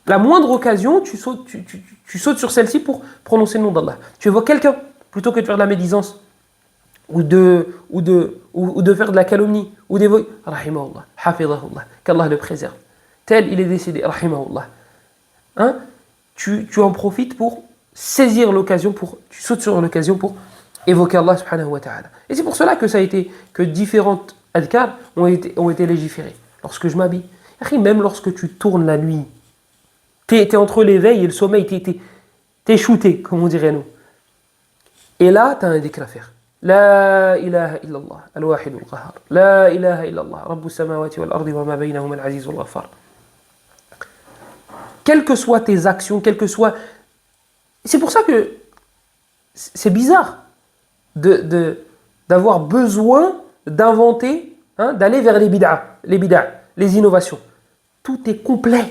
La moindre occasion, tu sautes sur celle-ci pour prononcer le nom d'Allah. Tu évoques quelqu'un, plutôt que de faire de la médisance. ou de faire de la calomnie, ou d'évoquer, rahimahullah, hafidahullah, qu'Allah le préserve. Tel, il est décédé, rahimahullah. Hein? Tu en profites pour saisir l'occasion, tu sautes sur l'occasion pour évoquer Allah subhanahu wa ta'ala. Et c'est pour cela que différentes adhkar ont été légiférées. Lorsque je m'habille, même lorsque tu tournes la nuit, t'es entre l'éveil et le sommeil, t'es shooté, comme on dirait nous. Et là, t'as un dhikr à faire. La ilaha illallah, al-wahid al-qahar. La ilaha illallah, rabbus samawati wal ardi wa ma baynahuma al-aziz al-ghaffar. Quelles que soient tes actions, c'est pour ça que c'est bizarre d'avoir besoin d'inventer, d'aller vers les bid'a, les innovations. Tout est complet.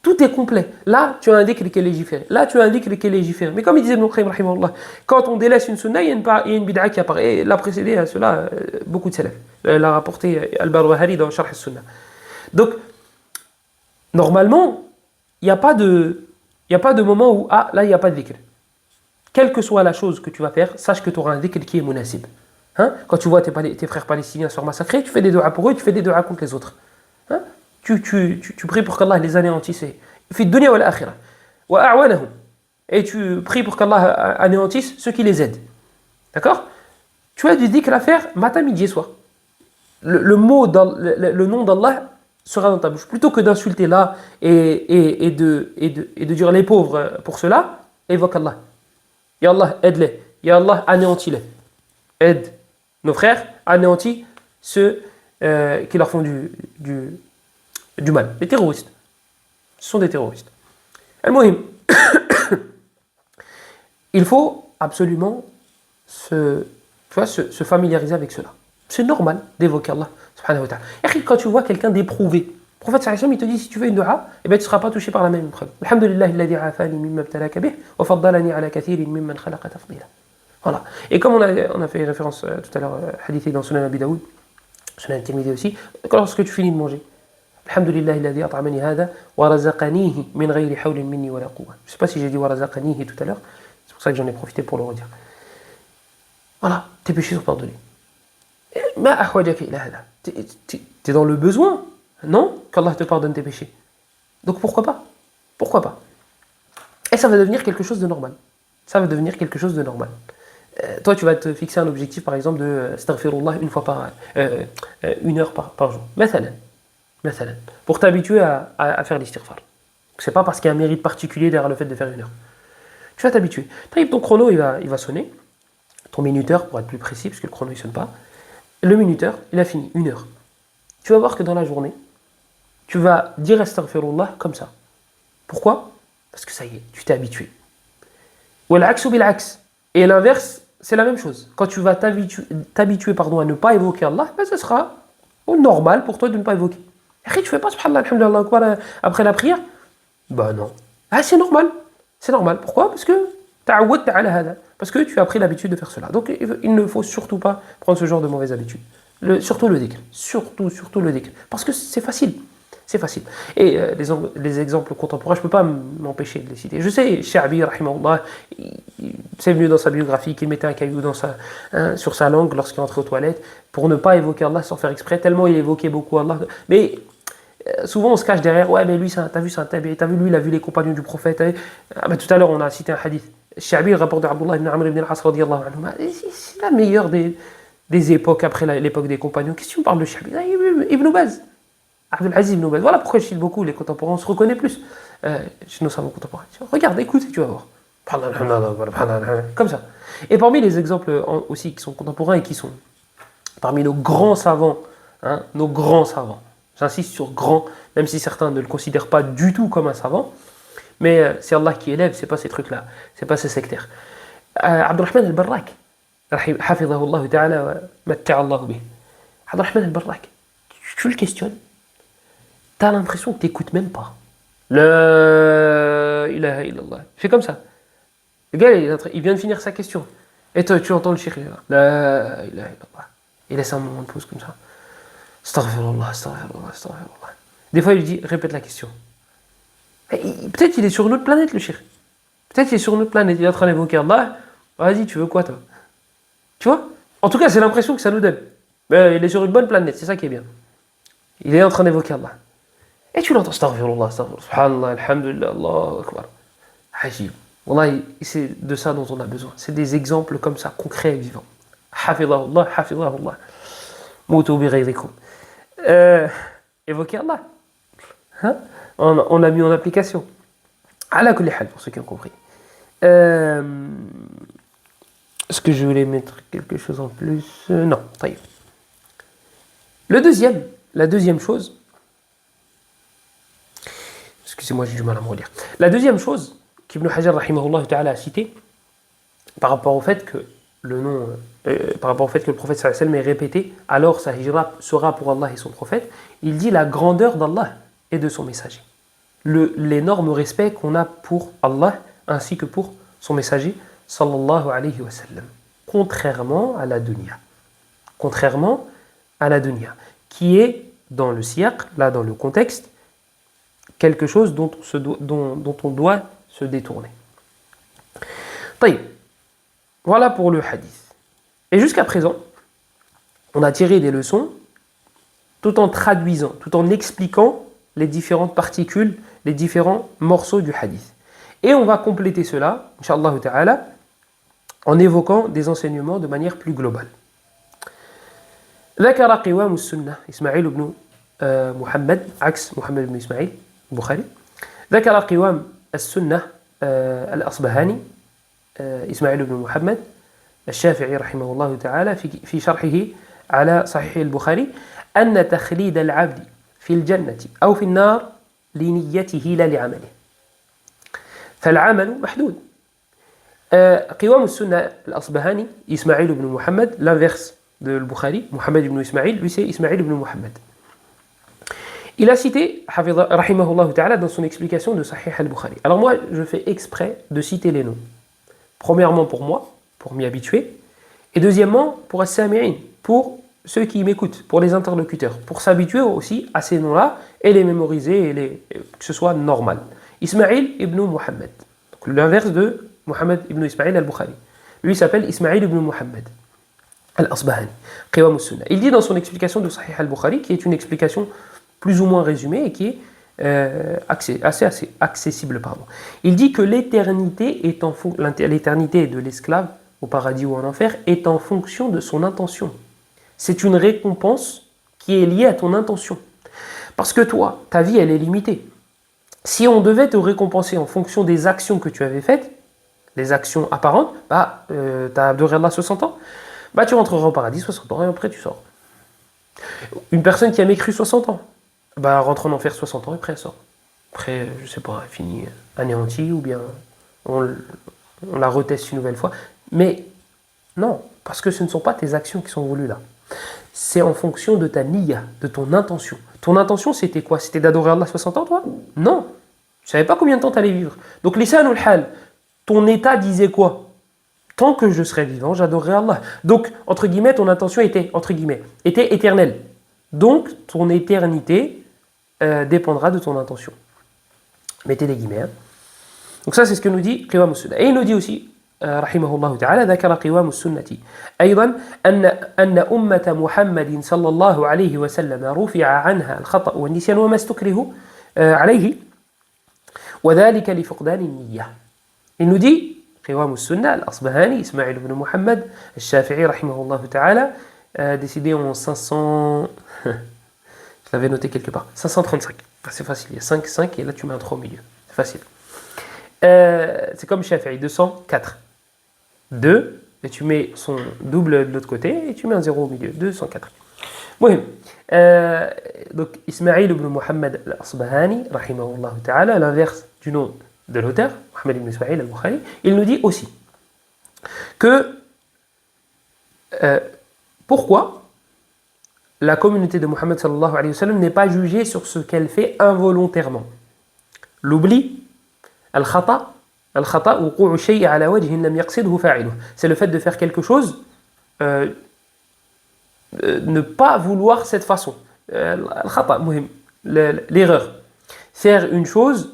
Tout est complet. Là, tu as un dhikr qui est légiféré. Là, tu as un dhikr qui est légiféré. Mais comme il disait Ibn Qayyim, rahimahullah, quand on délaisse une sunna, il y a une bid'a qui apparaît. Et l'a précédé à cela, beaucoup de salaf. L'a rapporté Al-Barbahari dans Sharh al-Sunnah. Donc, normalement, il n'y a pas de moment où, là, il n'y a pas de dhikr. Quelle que soit la chose que tu vas faire, sache que tu auras un dhikr qui est munasib. Quand tu vois tes frères palestiniens se massacrer, tu fais des du'a pour eux, tu fais des du'a contre les autres. Tu pries pour qu'Allah les anéantisse. Fi dunya wal akhirah. Wa a'wanahum. Et tu pries pour qu'Allah anéantisse ceux qui les aident. D'accord? Tu as du dhikr à faire matin, midi et soir. Le nom d'Allah sera dans ta bouche. Plutôt que d'insulter là et de dire les pauvres pour cela, évoque Allah. Ya Allah, aide-les. Ya Allah, anéantis-les. Aide nos frères, anéantis ceux qui leur font du mal. Les terroristes. Ce sont des terroristes. Al-Muhim. Il faut absolument se familiariser avec cela. C'est normal d'évoquer Allah subhanahu wa ta'ala. Et quand tu vois quelqu'un d'éprouvé, le prophète sallallahu alayhi wa sallam, il te dit si tu fais une dua, tu ne seras pas touché par la même épreuve. Alhamdulillah alladhi afani mimma ibtalaka bih wa faddalani ala kathirin mimman khalaqa tafdila. Voilà. Et comme on a fait référence tout à l'heure, hadith dans Sunan Abi Daoud, Sunan Tirmidhi aussi, lorsque tu finis de manger, Alhamdulillah alladhi at'amani hada wa razaqanihi min ghayri hawlin minni wa la quwwa. Je ne sais pas si j'ai dit wa razaqanihi tout à l'heure, c'est pour ça que j'en ai profité pour le redire. Voilà, tes péchés sont pardonnés. T'es dans le besoin, non? Qu'Allah te pardonne tes péchés. Donc pourquoi pas? Pourquoi pas? Et ça va devenir quelque chose de normal. Ça va devenir quelque chose de normal. Toi, tu vas te fixer un objectif, par exemple, de astaghfirullah une heure par jour. Mathalan. Pour t'habituer à faire l'istighfar. C'est pas parce qu'il y a un mérite particulier derrière le fait de faire une heure. Tu vas t'habituer. Ton chrono, il va sonner. Ton minuteur, pour être plus précis, parce que le chrono, il sonne pas. Le minuteur, il a fini, une heure. Tu vas voir que dans la journée, tu vas dire astaghfirullah comme ça. Pourquoi? Parce que ça y est, tu t'es habitué. Ou l'aksu bil aks. Et l'inverse, c'est la même chose. Quand tu vas t'habituer à ne pas évoquer Allah, ce sera normal pour toi de ne pas évoquer. Et tu fais pas subhanallah, alhamdulillah, quoi, après la prière? Non. C'est normal. C'est normal. Pourquoi? Parce que parce que tu as pris l'habitude de faire cela. Donc il ne faut surtout pas prendre ce genre de mauvaise habitude. Surtout le dhikr. Surtout le dhikr. Parce que c'est facile. C'est facile. Et les exemples contemporains, je ne peux pas m'empêcher de les citer. Je sais, Sha'bi, rahimahullah, c'est venu dans sa biographie qu'il mettait un caillou sur sa langue lorsqu'il entrait aux toilettes pour ne pas évoquer Allah sans faire exprès, tellement il évoquait beaucoup Allah. Mais souvent on se cache derrière, ouais, mais lui, t'as vu, c'est un tabi, t'as vu, lui, il a vu les compagnons du prophète. Tout à l'heure, on a cité un hadith. Sha'bi, le rapport d'Abdullah ibn Amr ibn al-As, radiyallahu anhu, c'est la meilleure des époques après l'époque des compagnons. Qu'est-ce que tu me parles de Sha'bi? Ibn Baz. Abdul Aziz ibn Baz. Voilà pourquoi je cite beaucoup les contemporains, on se reconnaît plus chez nos savants contemporains. Regarde, écoute et tu vas voir. Comme ça. Et parmi les exemples aussi qui sont contemporains et qui sont parmi nos grands savants, j'insiste sur grand, même si certains ne le considèrent pas du tout comme un savant, mais c'est Allah qui élève, c'est pas ces trucs-là, c'est pas ces sectaires. Abdurrahman al-Barrak, hafidhahullah ta'ala wa matta'allahu bih. Abdurrahman al-Barrak, tu le questionnes, t'as l'impression que t'écoutes même pas. La ilaha illallah. Fais comme ça. Le gars, il vient de finir sa question. Et toi, tu entends le shirk. La ilaha illallah. Il laisse un moment de pause comme ça. Astaghfirullah. Des fois, il lui dit, répète la question. Peut-être qu'il est sur une autre planète, le shirk. Peut-être qu'il est sur une autre planète. Il est en train d'évoquer Allah. Vas-y, tu veux quoi, toi? Tu vois? En tout cas, c'est l'impression que ça nous donne. Mais il est sur une bonne planète, c'est ça qui est bien. Il est en train d'évoquer Allah. Et tu l'entends, astaghfirullah, astaghfirullah, subhanallah, alhamdulillah, Allahu akbar. Ajib. Wallahi, c'est de ça dont on a besoin. C'est des exemples comme ça, concrets et vivants. Hafidhahullah, hafidhahullah. Moutou bi ghayrikum. Évoquer Allah. Hein? On l'a mis en application. Ala kulli hal, pour ceux qui ont compris. Est-ce que je voulais mettre quelque chose en plus? Non, taïb. La deuxième chose, excusez-moi, j'ai du mal à me relire. La deuxième chose qu'Ibn Hajar rahimahullah ta'ala a cité par rapport au fait que le prophète sallallahu alayhi wa sallam est répété, alors sa hijra sera pour Allah et son prophète, il dit la grandeur d'Allah et de son messager. L'énorme respect qu'on a pour Allah ainsi que pour son messager sallallahu alayhi wa sallam. Contrairement à la dunya. Contrairement à la dunya, qui est dans le siyaq, là dans le contexte, quelque chose dont on doit se détourner. Taïb. Voilà pour le hadith. Et jusqu'à présent, on a tiré des leçons tout en traduisant, tout en expliquant les différentes particules, les différents morceaux du hadith. Et on va compléter cela, Inch'Allah ta'ala, en évoquant des enseignements de manière plus globale. ذكر قوام السنة إسماعيل بن محمد عكس محمد بن إسماعيل البخاري ذكر قوام السنة الأصبهاني إسماعيل بن محمد الشافعي رحمه الله تعالى في شرحه على صحيح البخاري أن تخليد العبد في الجنة أو في النار لنيته لا لعمله فالعمل محدود. قوام السنة الأصبهاني إسماعيل بن محمد, l'inverse de Bukhari, Mohammed ibn Ismaïl, lui c'est Ismaïl ibn Muhammad. Il a cité, rahimahullah ta'ala, dans son explication de Sahih al-Bukhari. Alors moi, je fais exprès de citer les noms. Premièrement pour moi, pour m'y habituer, et deuxièmement pour as-sami'in, pour ceux qui m'écoutent, pour les interlocuteurs, pour s'habituer aussi à ces noms-là et les mémoriser et que ce soit normal. Ismaïl ibn Muhammad, donc l'inverse de Mohammed ibn Ismaïl al-Bukhari. Lui s'appelle Ismaïl ibn Muhammad al-Asbahani, Qiwam al-Sunnah. Il dit dans son explication de Sahih al-Bukhari, qui est une explication plus ou moins résumée et qui est assez accessible. Il dit que l'éternité de l'esclave au paradis ou en enfer est en fonction de son intention. C'est une récompense qui est liée à ton intention. Parce que toi, ta vie, elle est limitée. Si on devait te récompenser en fonction des actions que tu avais faites, les actions apparentes, tu as adoré Allah 60 ans, tu rentreras au paradis 60 ans et après tu sors. Une personne qui a mécru 60 ans, rentre en enfer 60 ans et après elle sort. Après, je sais pas, elle finit anéantie ou bien on la reteste une nouvelle fois. Mais non, parce que ce ne sont pas tes actions qui sont voulues là. C'est en fonction de ta niya, de ton intention. Ton intention c'était quoi? C'était d'adorer Allah 60 ans toi? Non, tu savais pas combien de temps tu allais vivre. Donc lisanul hal, ton état disait quoi? Tant que je serai vivant, j'adorerai Allah. Donc, entre guillemets, ton intention était éternelle. Donc, ton éternité dépendra de ton intention. Mettez des guillemets. Hein. Donc ça, c'est ce que nous dit Qiwam al-Sunnah. Et il nous dit aussi, rahimahullah ta'ala, ذكر قوام السنة أيضا أن أمة محمد صلى الله عليه وسلم رفع عنها الخطأ والنسيان وما استكره عليه وذلك لفقدان النية. Il nous dit قوام السنة الأصبهاني إسماعيل بن محمد الشافعي رحمه الله تعالى décidé en 500 je l'avais noté quelque part 535, c'est facile, il y a 5 et là tu mets un 3 au milieu, c'est facile. C'est comme Shafi'i, 204 2 et tu mets son double de l'autre côté et tu mets un 0 au milieu, 204. مهم donc Ismaïl ibn Muhammad al-Asbahani rahimahullah ta'ala, l'inverse du nom de l'auteur, Mohammed ibn Ismaïl al-Bukhari, il nous dit aussi que pourquoi la communauté de Mohammed sallallahu alayhi wa sallam n'est pas jugée sur ce qu'elle fait involontairement. L'oubli, al-khata, wuqu'u shay'in ala wajhin lam yaqsidhu fa'iluhu. C'est le fait de faire quelque chose, ne pas vouloir cette façon. Al-khata, l'erreur. Faire une chose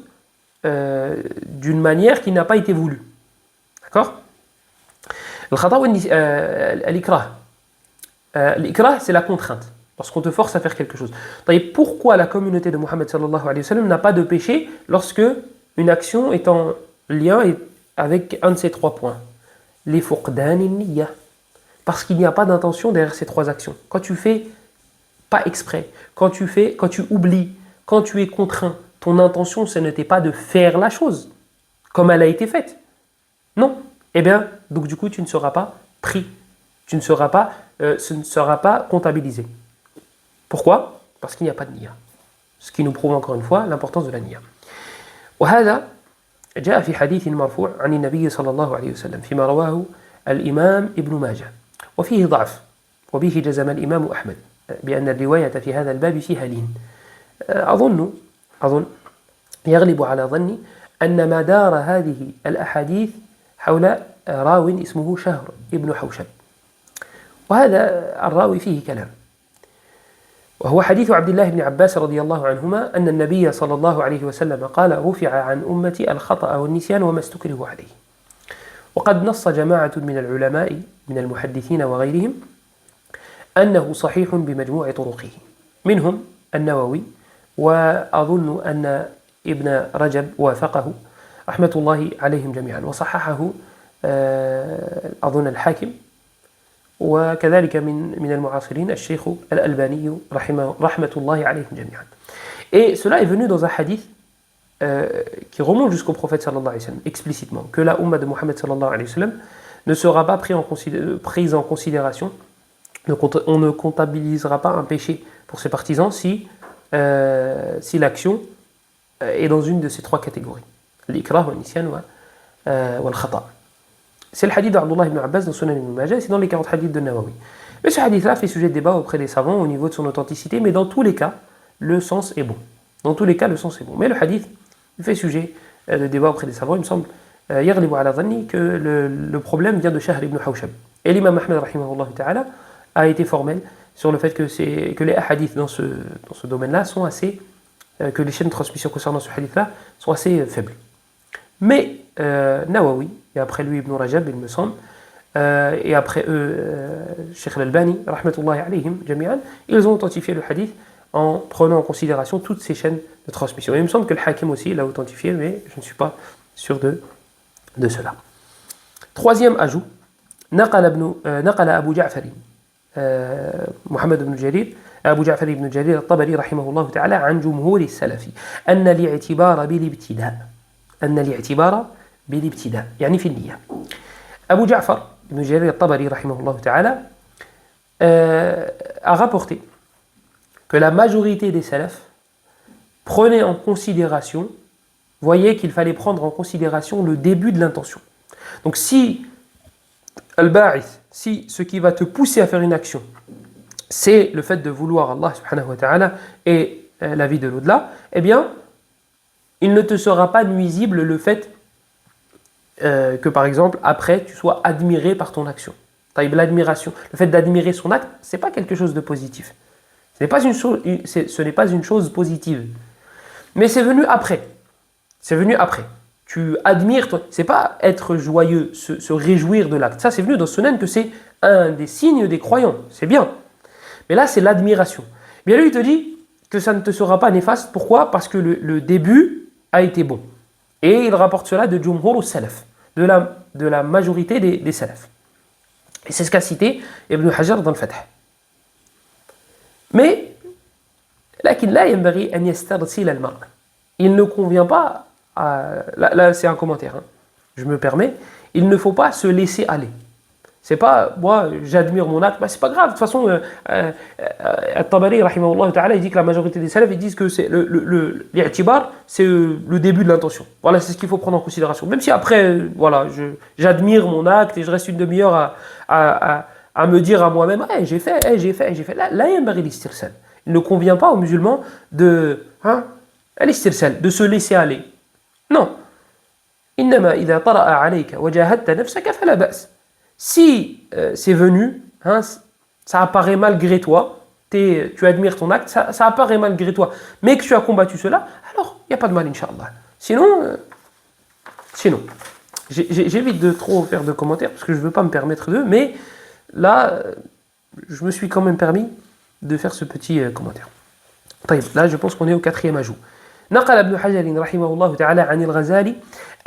d'une manière qui n'a pas été voulue. D'accord? Al-khata wa al-ikrah. L'ikrah, c'est la contrainte, lorsqu'on te force à faire quelque chose. Et pourquoi la communauté de Mohammed sallallahu alayhi wa sallam n'a pas de péché lorsque une action est en lien avec un de ces 3 points? Les fuqdan niyya. Parce qu'il n'y a pas d'intention derrière ces 3 actions. Quand tu fais pas exprès, quand tu oublies, quand tu es contraint, ton intention, ce n'était pas de faire la chose comme elle a été faite. Non. Eh bien, donc du coup, tu ne seras pas pris. Ce ne sera pas comptabilisé. Pourquoi? Parce qu'il n'y a pas de niya. Ce qui nous prouve encore une fois l'importance de la niya. وهذا جاء في حديث مرفوع عن النبي صلى الله عليه وسلم فيما رواه الإمام ابن ماجه وفيه ضعف وبه جزم الإمام أحمد بأن الرواية في هذا الباب فيها لين. أظن يغلب على ظني أن ما دار هذه الأحاديث حول راو اسمه شهر ابن حوشب، وهذا الراوي فيه كلام، وهو حديث عبد الله بن عباس رضي الله عنهما أن النبي صلى الله عليه وسلم قال: رفع عن أمتي الخطأ والنسيان وما استكرهوا عليه. وقد نص جماعة من العلماء من المحدثين وغيرهم أنه صحيح بمجموع طرقه، منهم النووي، وأظن أن ابن رجب وافقه رحمة الله عليهم جميعا، وصححه أظن الحاكم، وكذلك من المعاصرين الشيخ الألباني رحمة الله عليهم جميعا. Et cela est venu dans un hadith qui remonte jusqu'au prophète sallallahu alayhi wa sallam, explicitement, que la Ummah de Mohammed sallallahu alayhi wa sallam ne sera pas prise en considération, on ne comptabilisera pas un péché pour ses partisans si l'action est dans une de ces 3 catégories, l'ikrah, wa nisyan, wa al-khata'. C'est le hadith d'Abdullah ibn Abbas dans Sunan ibn Majah, c'est dans les 40 hadiths de Nawawi. Mais ce hadith-là fait sujet de débat auprès des savants au niveau de son authenticité, mais dans tous les cas, le sens est bon. Mais le hadith fait sujet de débat auprès des savants. Il me semble, yaghlibu ala dhanni, que le problème vient de Shahr ibn Hawshab. Et l'imam Ahmed rahimahullah ta'ala a été formel sur le fait que les hadiths dans ce domaine-là sont assez, que les chaînes de transmission concernant ce hadith-là sont assez faibles. Mais Nawawi, et après lui Ibn Rajab, il me semble, et après eux, Cheikh al-Albani, rahmatullahi alayhim jami'an, ils ont authentifié le hadith en prenant en considération toutes ces chaînes de transmission. Et il me semble que le Hakim aussi l'a authentifié, mais je ne suis pas sûr de cela. Troisième ajout, نقل أبو جعفر محمد بن جرير أبو جعفر بن جرير الطبري رحمه الله تعالى عن جمهور السلف أن الاعتبار بالابتداء يعني في النية. Abu Ja'far ibn Jarir al-Tabari rahimahullah ta'ala a rapporté que la majorité des salafs prenaient en considération, voyaient qu'il fallait prendre en considération le début de l'intention. Donc si ce qui va te pousser à faire une action, c'est le fait de vouloir Allah subhanahu wa ta'ala et la vie de l'au-delà, eh bien, il ne te sera pas nuisible le fait que par exemple, après, tu sois admiré par ton action. L'admiration, le fait d'admirer son acte, ce n'est pas quelque chose de positif. Ce n'est pas une chose positive. Mais c'est venu après. Tu admires, c'est pas être joyeux, se réjouir de l'acte. Ça, c'est venu dans Sunan que c'est un des signes des croyants. C'est bien. Mais là, c'est l'admiration. Bien lui, il te dit que ça ne te sera pas néfaste. Pourquoi? Parce que le début a été bon. Et il rapporte cela de Jumhur al-Salaf, de la majorité des Salaf. Et c'est ce qu'a cité Ibn Hajar dans le Fath. Mais, il ne convient pas, là c'est un commentaire, hein, je me permets, il ne faut pas se laisser aller. C'est pas, moi j'admire mon acte, c'est pas grave, de toute façon, At-Tabari, rahimahullah ta'ala, il dit que la majorité des salafs, ils disent que c'est l'i'tibar, c'est le début de l'intention. Voilà, c'est ce qu'il faut prendre en considération. Même si après, voilà, j'admire mon acte et je reste une demi-heure à me dire à moi-même, j'ai fait. Là, il ne convient pas aux musulmans de se laisser aller. Non. Innama idha tara'a alayka wa jahadta nafsaka fala ba's. Si c'est venu, hein, ça apparaît malgré toi, tu admires ton acte, ça apparaît malgré toi, mais que tu as combattu cela, alors il n'y a pas de mal, Inch'Allah. Sinon, j'évite de trop faire de commentaires parce que je ne veux pas me permettre d'eux, mais là, je me suis quand même permis de faire ce petit commentaire. طيب, là, je pense qu'on est au quatrième ajout. نقل ابن حجر رحمه الله تعالى عن الغزالي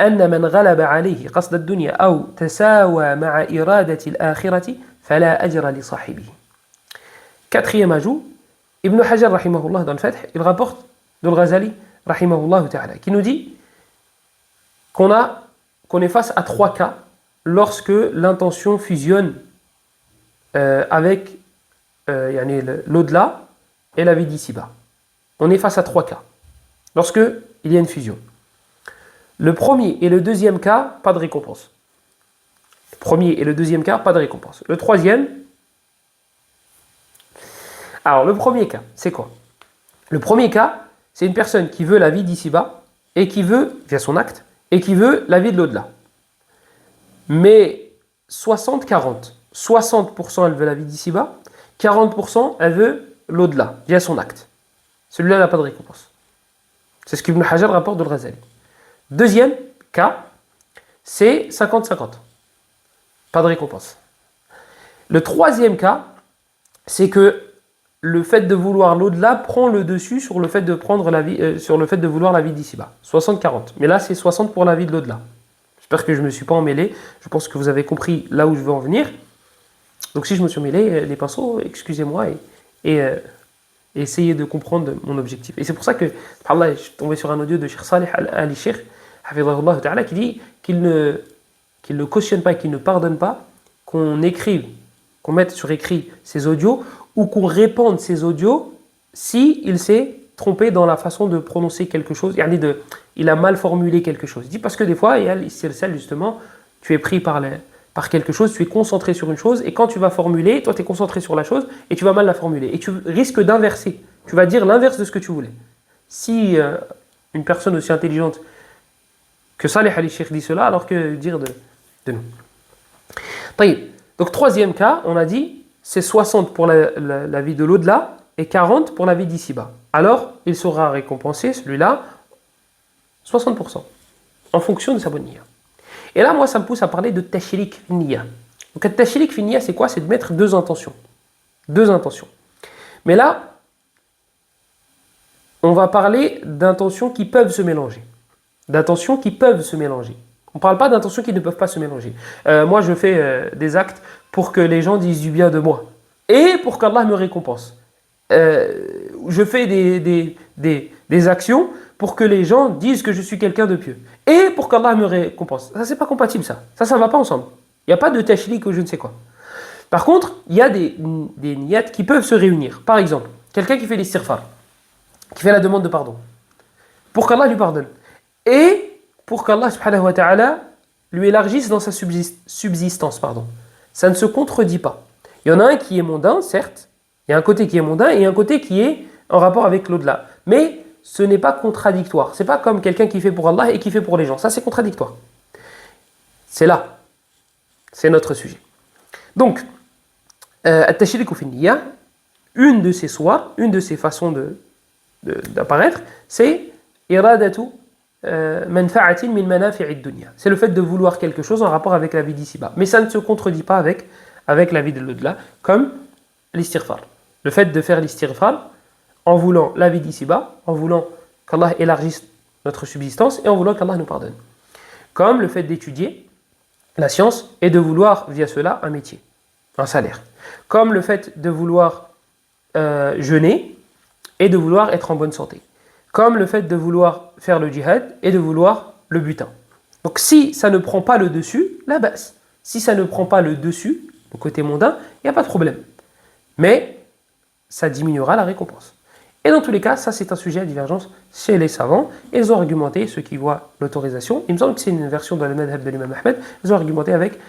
أن من غلب عليه قصد الدنيا أو تساوى مع إرادة الآخرة فلا أجر لصاحبه. Quatrième ajout, Ibn Hajar rahimahullah dans le Fath, il rapporte de al-Ghazali rahimahullah ta'ala, qui nous dit qu'on est face à trois cas lorsque l'intention fusionne avec l'au-delà et la vie d'ici-bas. On est face à trois cas lorsque il y a une fusion. Le premier et le deuxième cas, pas de récompense. Le premier et le deuxième cas, pas de récompense. Le troisième, alors le premier cas, c'est quoi? Le premier cas, c'est une personne qui veut la vie d'ici-bas et qui veut, via son acte, et qui veut la vie de l'au-delà. Mais 60-40. 60% elle veut la vie d'ici-bas, 40% elle veut l'au-delà, via son acte. Celui-là n'a pas de récompense. C'est ce qu'Ibn Hajar rapporte de al-Ghazali. Deuxième cas, c'est 50-50. Pas de récompense. Le troisième cas, c'est que le fait de vouloir l'au-delà prend le dessus sur le fait de prendre la vie, sur le fait de vouloir la vie d'ici-bas. 60-40. Mais là, c'est 60 pour la vie de l'au-delà. J'espère que je ne me suis pas emmêlé. Je pense que vous avez compris là où je veux en venir. Donc si je me suis emmêlé, les pinceaux, excusez-moi et essayez de comprendre mon objectif. Et c'est pour ça que, Allah, je suis tombé sur un audio de Cheikh Salih al-Sheikh, qui dit qu'il ne cautionne pas et qu'il ne pardonne pas qu'on écrive, qu'on mette sur écrit ces audios ou qu'on répande ces audios si il s'est trompé dans la façon de prononcer quelque chose, il a mal formulé quelque chose. Il dit parce que des fois, il y a l'istirsal justement, tu es pris par quelque chose, tu es concentré sur une chose et quand tu vas formuler, toi tu es concentré sur la chose et tu vas mal la formuler et tu risques d'inverser. Tu vas dire l'inverse de ce que tu voulais. Si une personne aussi intelligente que Salih al-Sheikh dit cela, alors que dire de nous. Donc troisième cas, on a dit, c'est 60 pour la vie de l'au-delà et 40 pour la vie d'ici-bas. Alors, il sera récompensé, celui-là, 60%, en fonction de sa bonne niya. Et là, moi, ça me pousse à parler de tashrik niya. Donc, le tashrik niya, c'est quoi? C'est de mettre deux intentions. Deux intentions. Mais là, on va parler d'intentions qui peuvent se mélanger. D'intentions qui peuvent se mélanger. On ne parle pas d'intentions qui ne peuvent pas se mélanger. Moi, je fais des actes pour que les gens disent du bien de moi. Et pour qu'Allah me récompense. Je fais des actions pour que les gens disent que je suis quelqu'un de pieux. Et pour qu'Allah me récompense. Ça, c'est pas compatible, ça. Ça ne va pas ensemble. Il n'y a pas de tashrik ou je ne sais quoi. Par contre, il y a des niyat qui peuvent se réunir. Par exemple, quelqu'un qui fait l'istighfar, qui fait la demande de pardon, pour qu'Allah lui pardonne. Et pour qu'Allah subhanahu wa ta'ala lui élargisse dans sa subsistance. Ça ne se contredit pas. Il y en a un qui est mondain, certes. Il y a un côté qui est mondain et un côté qui est en rapport avec l'au-delà. Mais ce n'est pas contradictoire. Ce n'est pas comme quelqu'un qui fait pour Allah et qui fait pour les gens. Ça, c'est contradictoire. C'est là. C'est notre sujet. Donc, at-tashriku fi niyya, une de ses soirs, une de ses façons d'apparaître, c'est iradatu manfa'atin min manafi'i dunya. C'est le fait de vouloir quelque chose en rapport avec la vie d'ici-bas. Mais ça ne se contredit pas avec la vie de l'au-delà, comme l'istighfar. Le fait de faire l'istighfar en voulant la vie d'ici-bas, en voulant qu'Allah élargisse notre subsistance et en voulant qu'Allah nous pardonne. Comme le fait d'étudier la science et de vouloir via cela un métier, un salaire. Comme le fait de vouloir jeûner et de vouloir être en bonne santé. Comme le fait de vouloir faire le djihad et de vouloir le butin. Donc si ça ne prend pas le dessus, la basse. Si ça ne prend pas le dessus, le côté mondain, il n'y a pas de problème. Mais ça diminuera la récompense. Et dans tous les cas, ça c'est un sujet à divergence chez les savants. Ils ont argumenté, ceux qui voient l'autorisation, il me semble que c'est une version de la madhab de l'imam Ahmed, ils ont argumenté avec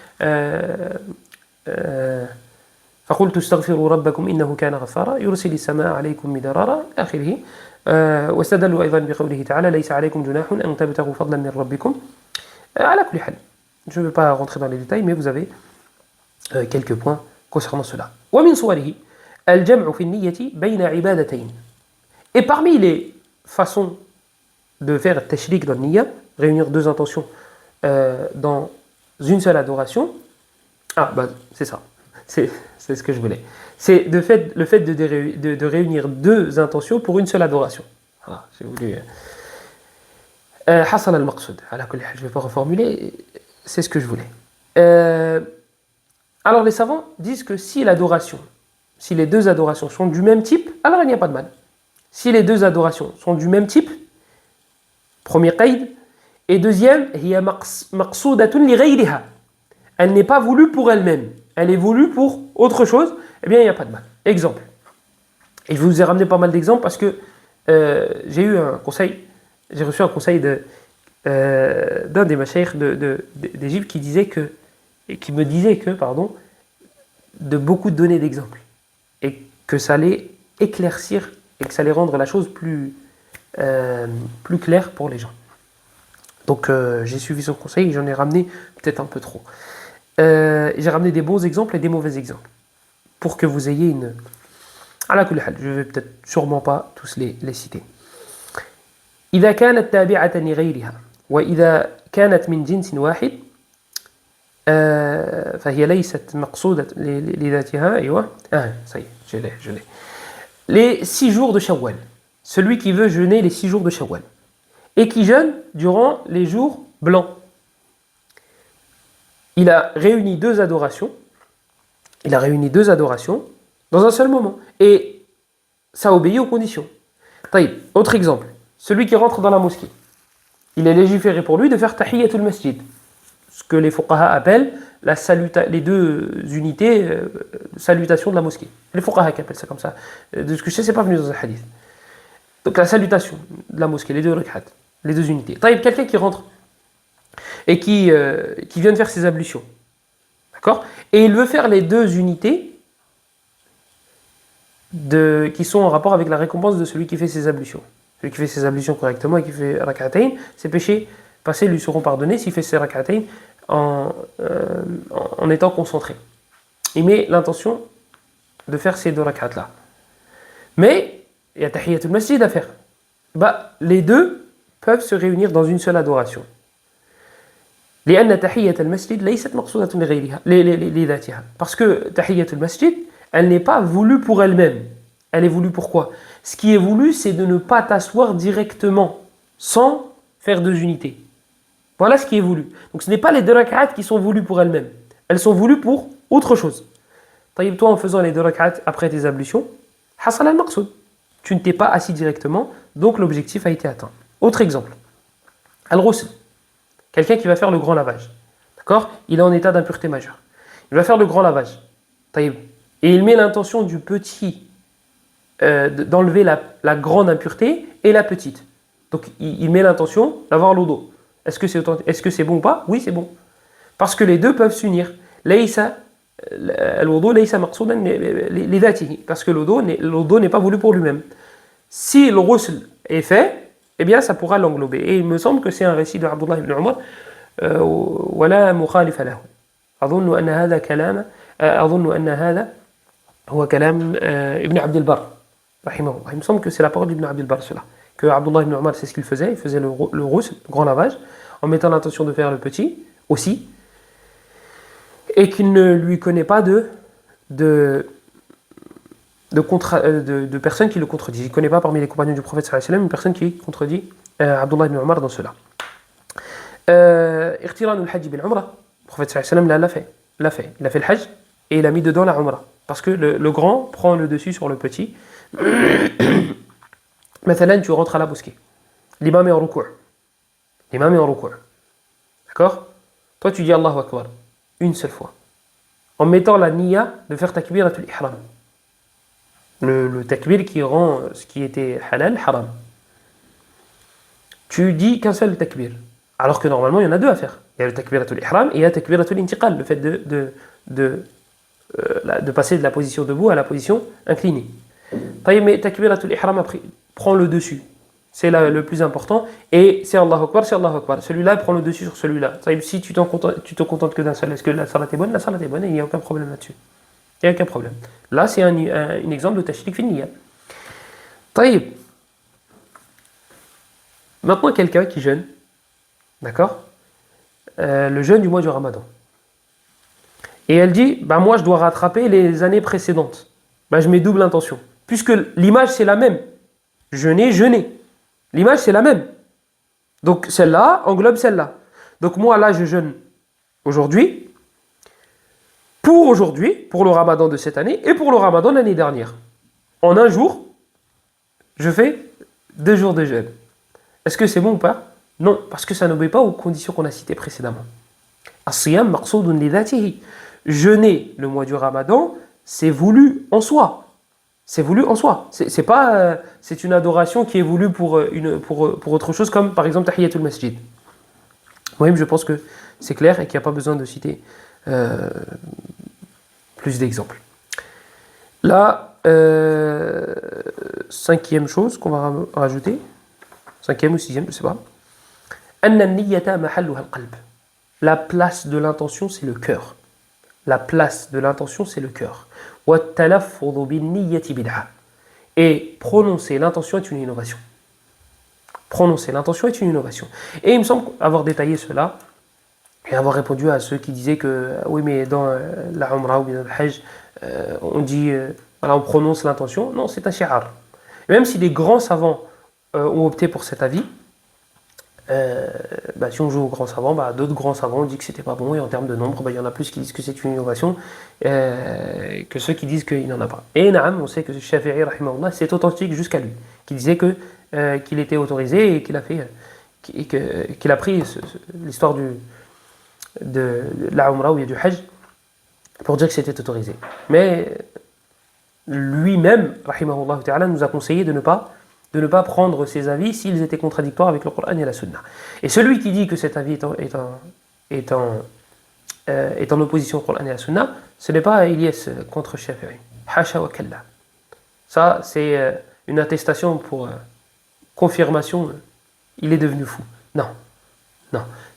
فَقُلْتُ اسْتَغْفِرُوا رَبَّكُمْ إِنَّهُ كَانَ غَفَّارًا يُرْسِلِ السَّمَاءَ عَلَيْكُمْ مِدْرَارًا آخِرِهِ واستدلوا أيضا بقوله تعالى ليس عليكم جناح أن تبتغوا فضلا من ربكم على كل حال. Je ne vais pas rentrer dans les détails, mais vous avez quelques points concernant cela. ومن صوره الجمع في النية بين عبادتين. Et parmi les façons de faire tashrik dans le niyya, réunir deux intentions dans une seule adoration, c'est ça. c'est ce que je voulais. C'est le fait de réunir deux intentions pour une seule adoration. Voilà, j'ai voulu. حصل المقصود على كل حال, je ne vais pas reformuler, c'est ce que je voulais. Alors les savants disent que si les deux adorations sont du même type, alors il n'y a pas de mal. Si les deux adorations sont du même type, premier qaïd, et deuxième, هي مقصودة لغيرها. Elle n'est pas voulue pour elle-même, elle est voulue pour autre chose, eh bien il n'y a pas de mal. Exemple. Et je vous ai ramené pas mal d'exemples parce que j'ai reçu un conseil d'un des machaïrs d'Égypte qui me disait que, de beaucoup donner d'exemples et que ça allait éclaircir et que ça allait rendre la chose plus claire pour les gens. Donc j'ai suivi son conseil et j'en ai ramené peut-être un peu trop. J'ai ramené des bons exemples et des mauvais exemples pour que vous ayez une... على كل حال, je vais peut-être sûrement pas tous les citer. إذا كانت تابعة لغيرها وإذا كانت من جنس واحد فهي ليست مقصودة لذاتها. أيوة ça y est, je l'ai. Les 6 jours de Shawwal. Celui qui veut jeûner les 6 jours de Shawwal et qui jeûne durant les jours blancs. Il a réuni deux adorations dans un seul moment. Et ça obéit aux conditions. Taïb, autre exemple. Celui qui rentre dans la mosquée. Il est légiféré pour lui de faire tahiyatul masjid. Ce que les fuqaha appellent les deux unités de salutation de la mosquée. Les fuqaha qui appellent ça comme ça. De ce que je sais, c'est pas venu dans un hadith. Donc la salutation de la mosquée, les deux rak'at, les deux unités. Taïb, quelqu'un qui rentre et qui vient de faire ses ablutions. D'accord ? Et il veut faire les deux unités qui sont en rapport avec la récompense de celui qui fait ses ablutions. Celui qui fait ses ablutions correctement et qui fait rak'atayn, ses péchés passés lui seront pardonnés s'il fait ses rak'atayn en étant concentré. Il met l'intention de faire ces deux rak'at là. Mais il y a tahiyatul masjid à faire. Les deux peuvent se réunir dans une seule adoration. لأن تحية المسجد ليست مقصودة لذاتها. Parce que tahiyatul masjid, elle n'est pas voulue pour elle-même. Elle est voulue pour quoi ? Ce qui est voulu, c'est de ne pas t'asseoir directement, sans faire deux unités. Voilà ce qui est voulu. Donc ce n'est pas les deux rak'at qui sont voulues pour elles-mêmes. Elles sont voulues pour autre chose. Taïb, toi, en faisant les deux rak'at après tes ablutions, hasal al-maqsoud. Tu ne t'es pas assis directement, donc l'objectif a été atteint. Autre exemple. Al-ghusl. Quelqu'un qui va faire le grand lavage. D'accord ? Il est en état d'impureté majeure. Il va faire le grand lavage. Taïb. Et il met l'intention du petit d'enlever la grande impureté et la petite. Donc il met l'intention d'avoir l'eau d'eau. Est-ce que c'est bon ou pas ? Oui, c'est bon. Parce que les deux peuvent s'unir. Parce que l'eau d'eau n'est pas voulu pour lui-même. Si le ghusl est fait, eh bien ça pourra l'englober. Et il me semble que c'est un récit de Abdullah ibn Umar. ولا مخالف له. أظن أن هذا هو كلام ابن عبد البر رحمه الله. Il me semble que c'est la parole d'Ibn Abd al-Barr, cela. Que Abdullah ibn Umar, c'est ce qu'il faisait. Il faisait le ghusl, le grand lavage, en mettant l'intention de faire le petit aussi, et qu'il ne lui connaît pas de personne qui le contredit. Il ne connaît pas parmi les compagnons du prophète sallallahu alayhi wa sallam une personne qui contredit Abdullah ibn Umar dans cela. Iqtiran al-hajj bil umrah. Le prophète sallallahu alayhi wa sallam l'a fait. Il a fait le hajj et il a mis dedans la umrah. Parce que le grand prend le dessus sur le petit. Maintenant, tu rentres à la mosquée. L'imam est en ruku'. D'accord ? Toi, tu dis Allahu Akbar une seule fois. En mettant la niya de faire takbiratul ihram. Le takbir qui rend ce qui était halal, haram. Tu dis qu'un seul takbir. Alors que normalement, il y en a deux à faire. Il y a le takbiratul ihram et il y a le takbiratul intiqal. Le fait de passer de la position debout à la position inclinée. Mais takbiratul ihram prend le dessus. C'est le plus important. Et c'est Allahu Akbar, c'est Allahu Akbar. Celui-là prend le dessus sur celui-là. Si tu te contentes que d'un seul, est-ce que la salat est bonne ? La salat est bonne et il n'y a aucun problème là-dessus. Il n'y a aucun problème. Là, c'est un exemple de tashrik fi niyya. Taïb. Maintenant, quelqu'un qui jeûne, d'accord ? Le jeûne du mois du Ramadan. Et elle dit, bah moi je dois rattraper les années précédentes. Bah je mets double intention. Puisque l'image c'est la même. Jeûner. L'image c'est la même. Donc celle-là englobe celle-là. Donc moi là je jeûne aujourd'hui, pour le ramadan de cette année et pour le ramadan de l'année dernière. En un jour, je fais 2 jours de jeûne. Est-ce que c'est bon ou pas? Non, parce que ça n'obéit pas aux conditions qu'on a citées précédemment. As-siyam maqsoudun li dhatihi. Jeûner le mois du ramadan, c'est voulu en soi. C'est voulu en soi. C'est pas, c'est une adoration qui est voulue pour autre chose, comme par exemple Tahiyatul Masjid. Moi-même, je pense que c'est clair et qu'il n'y a pas besoin de citer plus d'exemples. Là, cinquième chose qu'on va rajouter, cinquième ou sixième, je ne sais pas. Anna an-niyyata mahalluha al-qalb. La place de l'intention, c'est le cœur. La place de l'intention, c'est le cœur. Et prononcer l'intention est une innovation. Prononcer l'intention est une innovation. Et il me semble avoir détaillé cela et avoir répondu à ceux qui disaient que oui, mais dans la Umrah ou bien dans le Hajj, on dit, voilà, on prononce l'intention. Non, c'est un shi'ar. Et même si les grands savants ont opté pour cet avis, si on joue aux grands savants, d'autres grands savants ont dit que c'était pas bon, et en termes de nombre, il y en a plus qui disent que c'est une innovation que ceux qui disent qu'il n'y en a pas. Et Naam, on sait que Shafi'i, rahimahullah, c'est authentique jusqu'à lui, qui disait qu'il était autorisé et qu'il a fait, qu'il a pris l'histoire de la Umrah ou du Hajj pour dire que c'était autorisé. Mais lui-même, rahimahullah ta'ala, nous a conseillé de ne pas prendre ses avis s'ils étaient contradictoires avec le Coran et la Sunna. Et celui qui dit que cet avis est en opposition au Coran et la Sunna, ce n'est pas Ilyas contre Shafi'i. Hasha wa kalla. Ça, c'est une attestation pour confirmation, il est devenu fou. Non.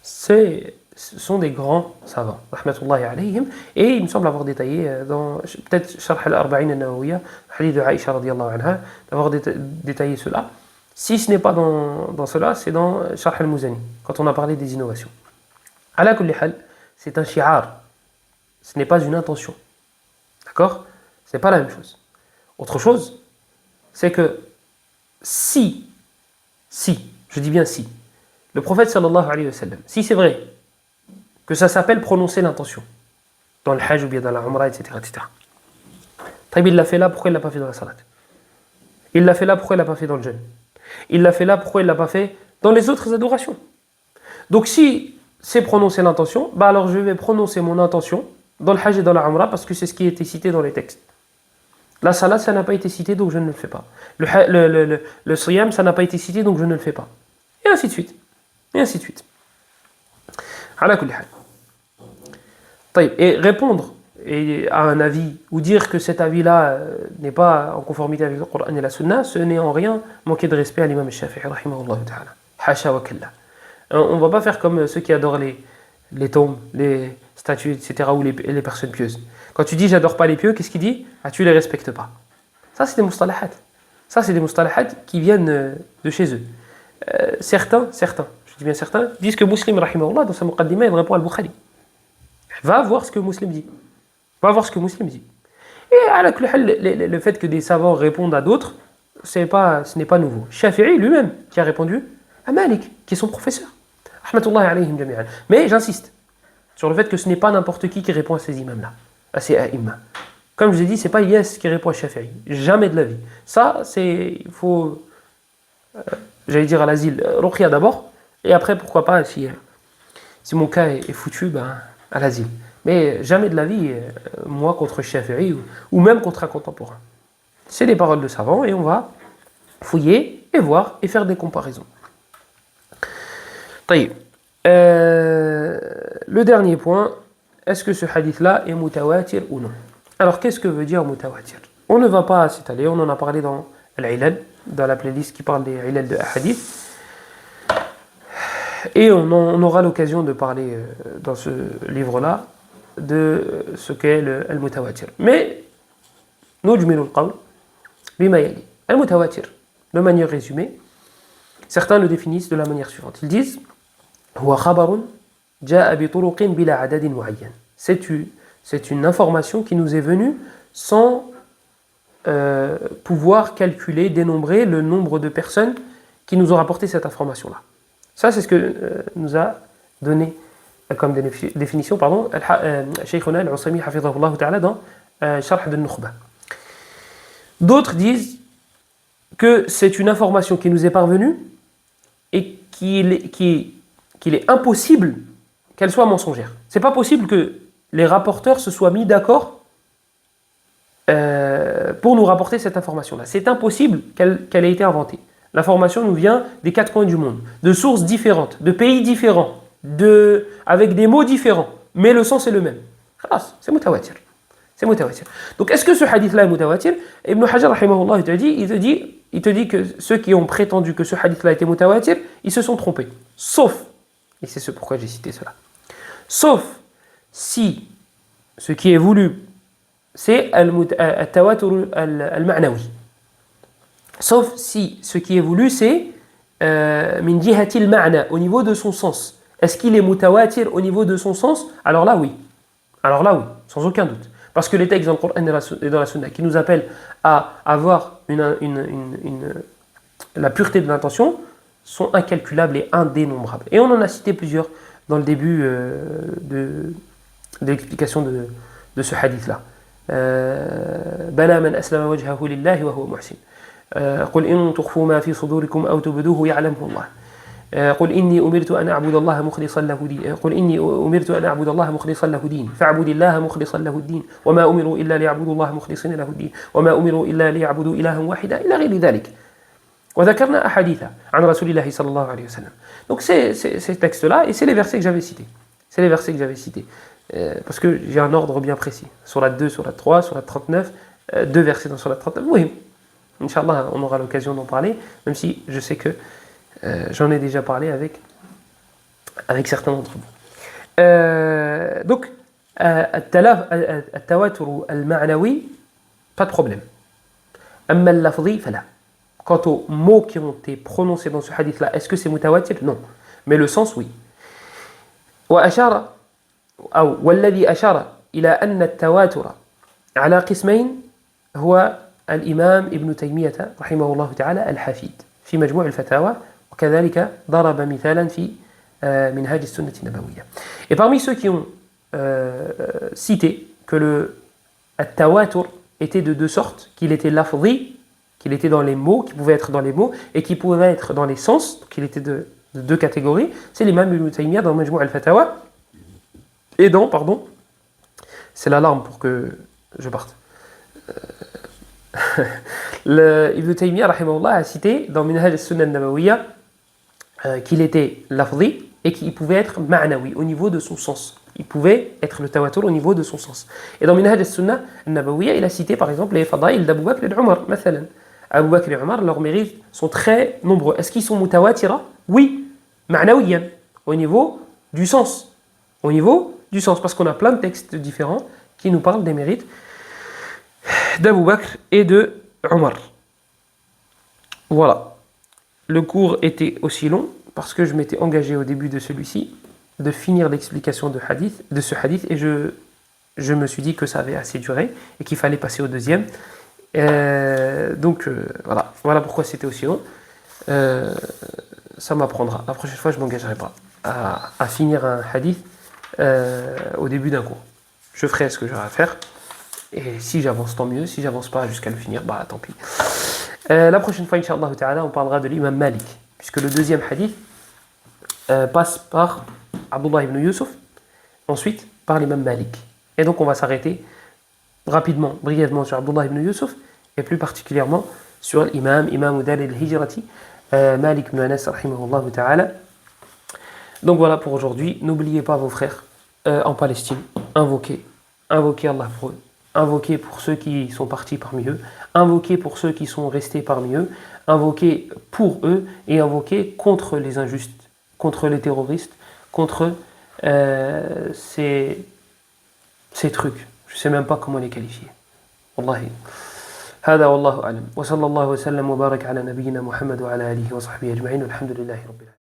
Ce sont des grands savants, rahmatullahi alayhim, et il me semble avoir détaillé dans peut-être Sharh al-Arba'in al-Nawawiyya, hadith de Aïcha radiyallahu anha, d'avoir détaillé cela. Si ce n'est pas dans cela, c'est dans Sharh al-Muzani, quand on a parlé des innovations. Ala kulli hal, c'est un shi'ar, ce n'est pas une intention. D'accord? Ce n'est pas la même chose. Autre chose, c'est que si, je dis bien si, le prophète sallallahu alayhi wa sallam, si c'est vrai que ça s'appelle prononcer l'intention, dans le Hajj ou bien dans la Umrah, etc. Taïb, il l'a fait là, pourquoi il ne l'a pas fait dans la salat? Il l'a fait là, pourquoi il ne l'a pas fait dans le jeûne? Il l'a fait là, pourquoi il ne l'a pas fait dans les autres adorations? Donc si c'est prononcer l'intention, alors je vais prononcer mon intention dans le Hajj et dans la Umrah parce que c'est ce qui a été cité dans les textes. La salat, ça n'a pas été cité, donc je ne le fais pas. Le siyam, ça n'a pas été cité, donc je ne le fais pas. Et ainsi de suite. Ala kulli hal. Et répondre à un avis ou dire que cet avis-là n'est pas en conformité avec le Coran et la Sunna, ce n'est en rien manquer de respect à l'imam Shafi'i rahimahullah ta'ala. Hasha wa kalla. On ne va pas faire comme ceux qui adorent les tombes, les statues, etc. ou les personnes pieuses. Quand tu dis j'adore pas les pieux, qu'est-ce qu'il dit? Tu les respectes pas. Ça c'est des mustalahat. Ça c'est des mustalahat qui viennent de chez eux. Certains, je dis bien certains, disent que Muslim rahimahullah dans sa muqaddima il répond à Al-Bukhari. Va voir ce que Muslim dit. Et le fait que des savants répondent à d'autres, ce n'est pas nouveau. Shafi'i lui-même qui a répondu à Malik, qui est son professeur. Rahmatullahi alayhim jami'an. Mais j'insiste sur le fait que ce n'est pas n'importe qui répond à ces imams-là, à ces a'imma. Comme je vous ai dit, c'est pas Ilyas qui répond à Shafi'i. Jamais de la vie. Ça, il faut, j'allais dire à l'asile, Ruqya d'abord, et après, pourquoi pas, si mon cas est foutu, à l'asile. Mais jamais de la vie, moi contre Shafi'i ou même contre un contemporain. C'est des paroles de savants et on va fouiller et voir et faire des comparaisons. طيب. Le dernier point, est-ce que ce hadith-là est mutawatir ou non? Alors qu'est-ce que veut dire mutawatir? On ne va pas s'étaler, on en a parlé dans l'ilal, dans la playlist qui parle des ilal de hadith. Et on aura l'occasion de parler dans ce livre-là de ce qu'est le mutawatir. Mais, nujmilu al-qawl bima yali. Al-mutawatir, de manière résumée, certains le définissent de la manière suivante. Ils disent huwa khabarun jaa bi turuqin bila adadin muayyan. c'est une information qui nous est venue sans pouvoir calculer, dénombrer le nombre de personnes qui nous ont rapporté cette information-là. Ça, c'est ce que nous a donné comme définition, Shaykhuna al-Usaymi hafidhahullah ta'ala dans Sharh al-Nukhba. D'autres disent que c'est une information qui nous est parvenue et qu'il est impossible qu'elle soit mensongère. C'est pas possible que les rapporteurs se soient mis d'accord pour nous rapporter cette information-là. C'est impossible qu'elle ait été inventée. L'information nous vient des quatre coins du monde, de sources différentes, de pays différents, avec des mots différents, mais le sens est le même. C'est mutawatir. C'est mutawatir. Donc est-ce que ce hadith-là est mutawatir? Ibn Hajar, rahimahullah, il te dit que ceux qui ont prétendu que ce hadith-là était mutawatir, ils se sont trompés. Sauf, et c'est pourquoi j'ai cité cela, sauf si ce qui est voulu, c'est al-tawatur al-ma'nawi. Sauf si ce qui est voulu, c'est min jihati al-ma'na, au niveau de son sens. Est-ce qu'il est mutawatir au niveau de son sens? Alors là, oui. Alors là, oui, sans aucun doute. Parce que les textes dans le Coran et dans la Sunna qui nous appellent à avoir la pureté de l'intention sont incalculables et indénombrables. Et on en a cité plusieurs dans le début de l'explication de ce hadith-là. Bala man aslama wajhahu lillahi wa huwa muhsin. قل إن تخفوا ما في صدوركم أو تبدوه يعلمه الله. قل إني أمرت أن أعبد الله مخلصا له دين. قل إني أمرت أن أعبد الله مخلصا له دين. فاعبد الله مخلصا له الدين. وما أمروا إلا ليعبدوا الله مخلصين له الدين. وما أمروا إلا ليعبدوا إلها واحدا إلى غير ذلك. وذكرنا أحاديث عن رسول الله صلى الله عليه وسلم. Donc c'est ces textes-là et c'est les versets que j'avais cités. C'est les versets que j'avais cités. Parce que j'ai un ordre bien précis. Sur la 2, sur la 3, sur la 39, deux versets dans sur la 39. Oui. Inch'Allah, on aura l'occasion d'en parler, même si je sais que j'en ai déjà parlé avec certains d'entre vous. Donc, التواتر المعنوي, pas de problème. أما اللفظي فلا. Quant aux mots qui ont été prononcés dans ce hadith-là, est-ce que c'est mutawatir? Non. Mais le sens, oui. وأشار أو والذي أشار إلى أن التواتر على قسمين هو الإمام ابن تيمية رحمه الله تعالى الحفيد في مجموع الفتاوى وكذلك ضرب مثالا في منهاج السنة النبوية. Et parmi ceux qui ont cité que le التواتر était de deux sortes, qu'il était lafzi, qu'il était dans les mots, qu'il pouvait être dans les mots, et qu'il pouvait être dans les sens, qu'il était de deux catégories, c'est l'imam ibn Taymiyyah dans Majmou' al-Fatawa, et dans, c'est l'alarme pour que je parte. Ibn Taymiyyah rahimahullah a cité dans Minhaj al-Sunnah al-Nabawiyya qu'il était lafzi et qu'il pouvait être ma'nawi au niveau de son sens. Il pouvait être le tawatur au niveau de son sens. Et dans Minhaj al-Sunnah al-Nabawiyya, il a cité par exemple les fadaïl d'Abu Bakr et d'Umar, mathalan. Abu Bakr et Umar, leurs mérites sont très nombreux. Est-ce qu'ils sont mutawatira? Oui, ma'nawiyan, au niveau du sens. Au niveau du sens, parce qu'on a plein de textes différents qui nous parlent des mérites d'Abu Bakr et de Umar. Voilà. Le cours était aussi long parce que je m'étais engagé au début de celui-ci de finir l'explication de ce hadith et je me suis dit que ça avait assez duré et qu'il fallait passer au deuxième. Donc voilà pourquoi c'était aussi long. Ça m'apprendra. La prochaine fois, je ne m'engagerai pas à finir un hadith au début d'un cours. Je ferai ce que j'aurai à faire. Et si j'avance, tant mieux. Si j'avance pas jusqu'à le finir, tant pis. La prochaine fois, Inch'Allah Ta'ala, on parlera de l'imam Malik. Puisque le deuxième hadith passe par Abdullah ibn Yusuf, ensuite par l'imam Malik. Et donc on va s'arrêter rapidement, brièvement sur Abdullah ibn Yusuf, et plus particulièrement sur l'imam Dar al-Hijrati, Malik ibn Anas, rahimahullah ta'ala. Donc voilà pour aujourd'hui. N'oubliez pas vos frères en Palestine. Invoquez Allah pour eux. Invoquez pour ceux qui sont partis parmi eux, invoquez pour ceux qui sont restés parmi eux, invoquez pour eux et invoquez contre les injustes, contre les terroristes, contre ces trucs. Je ne sais même pas comment les qualifier. Wallahi. هذا والله أعلم وصلى الله وسلم وبارك على نبينا محمد وعلى آله وصحبه أجمعين والحمد لله رب العالمين.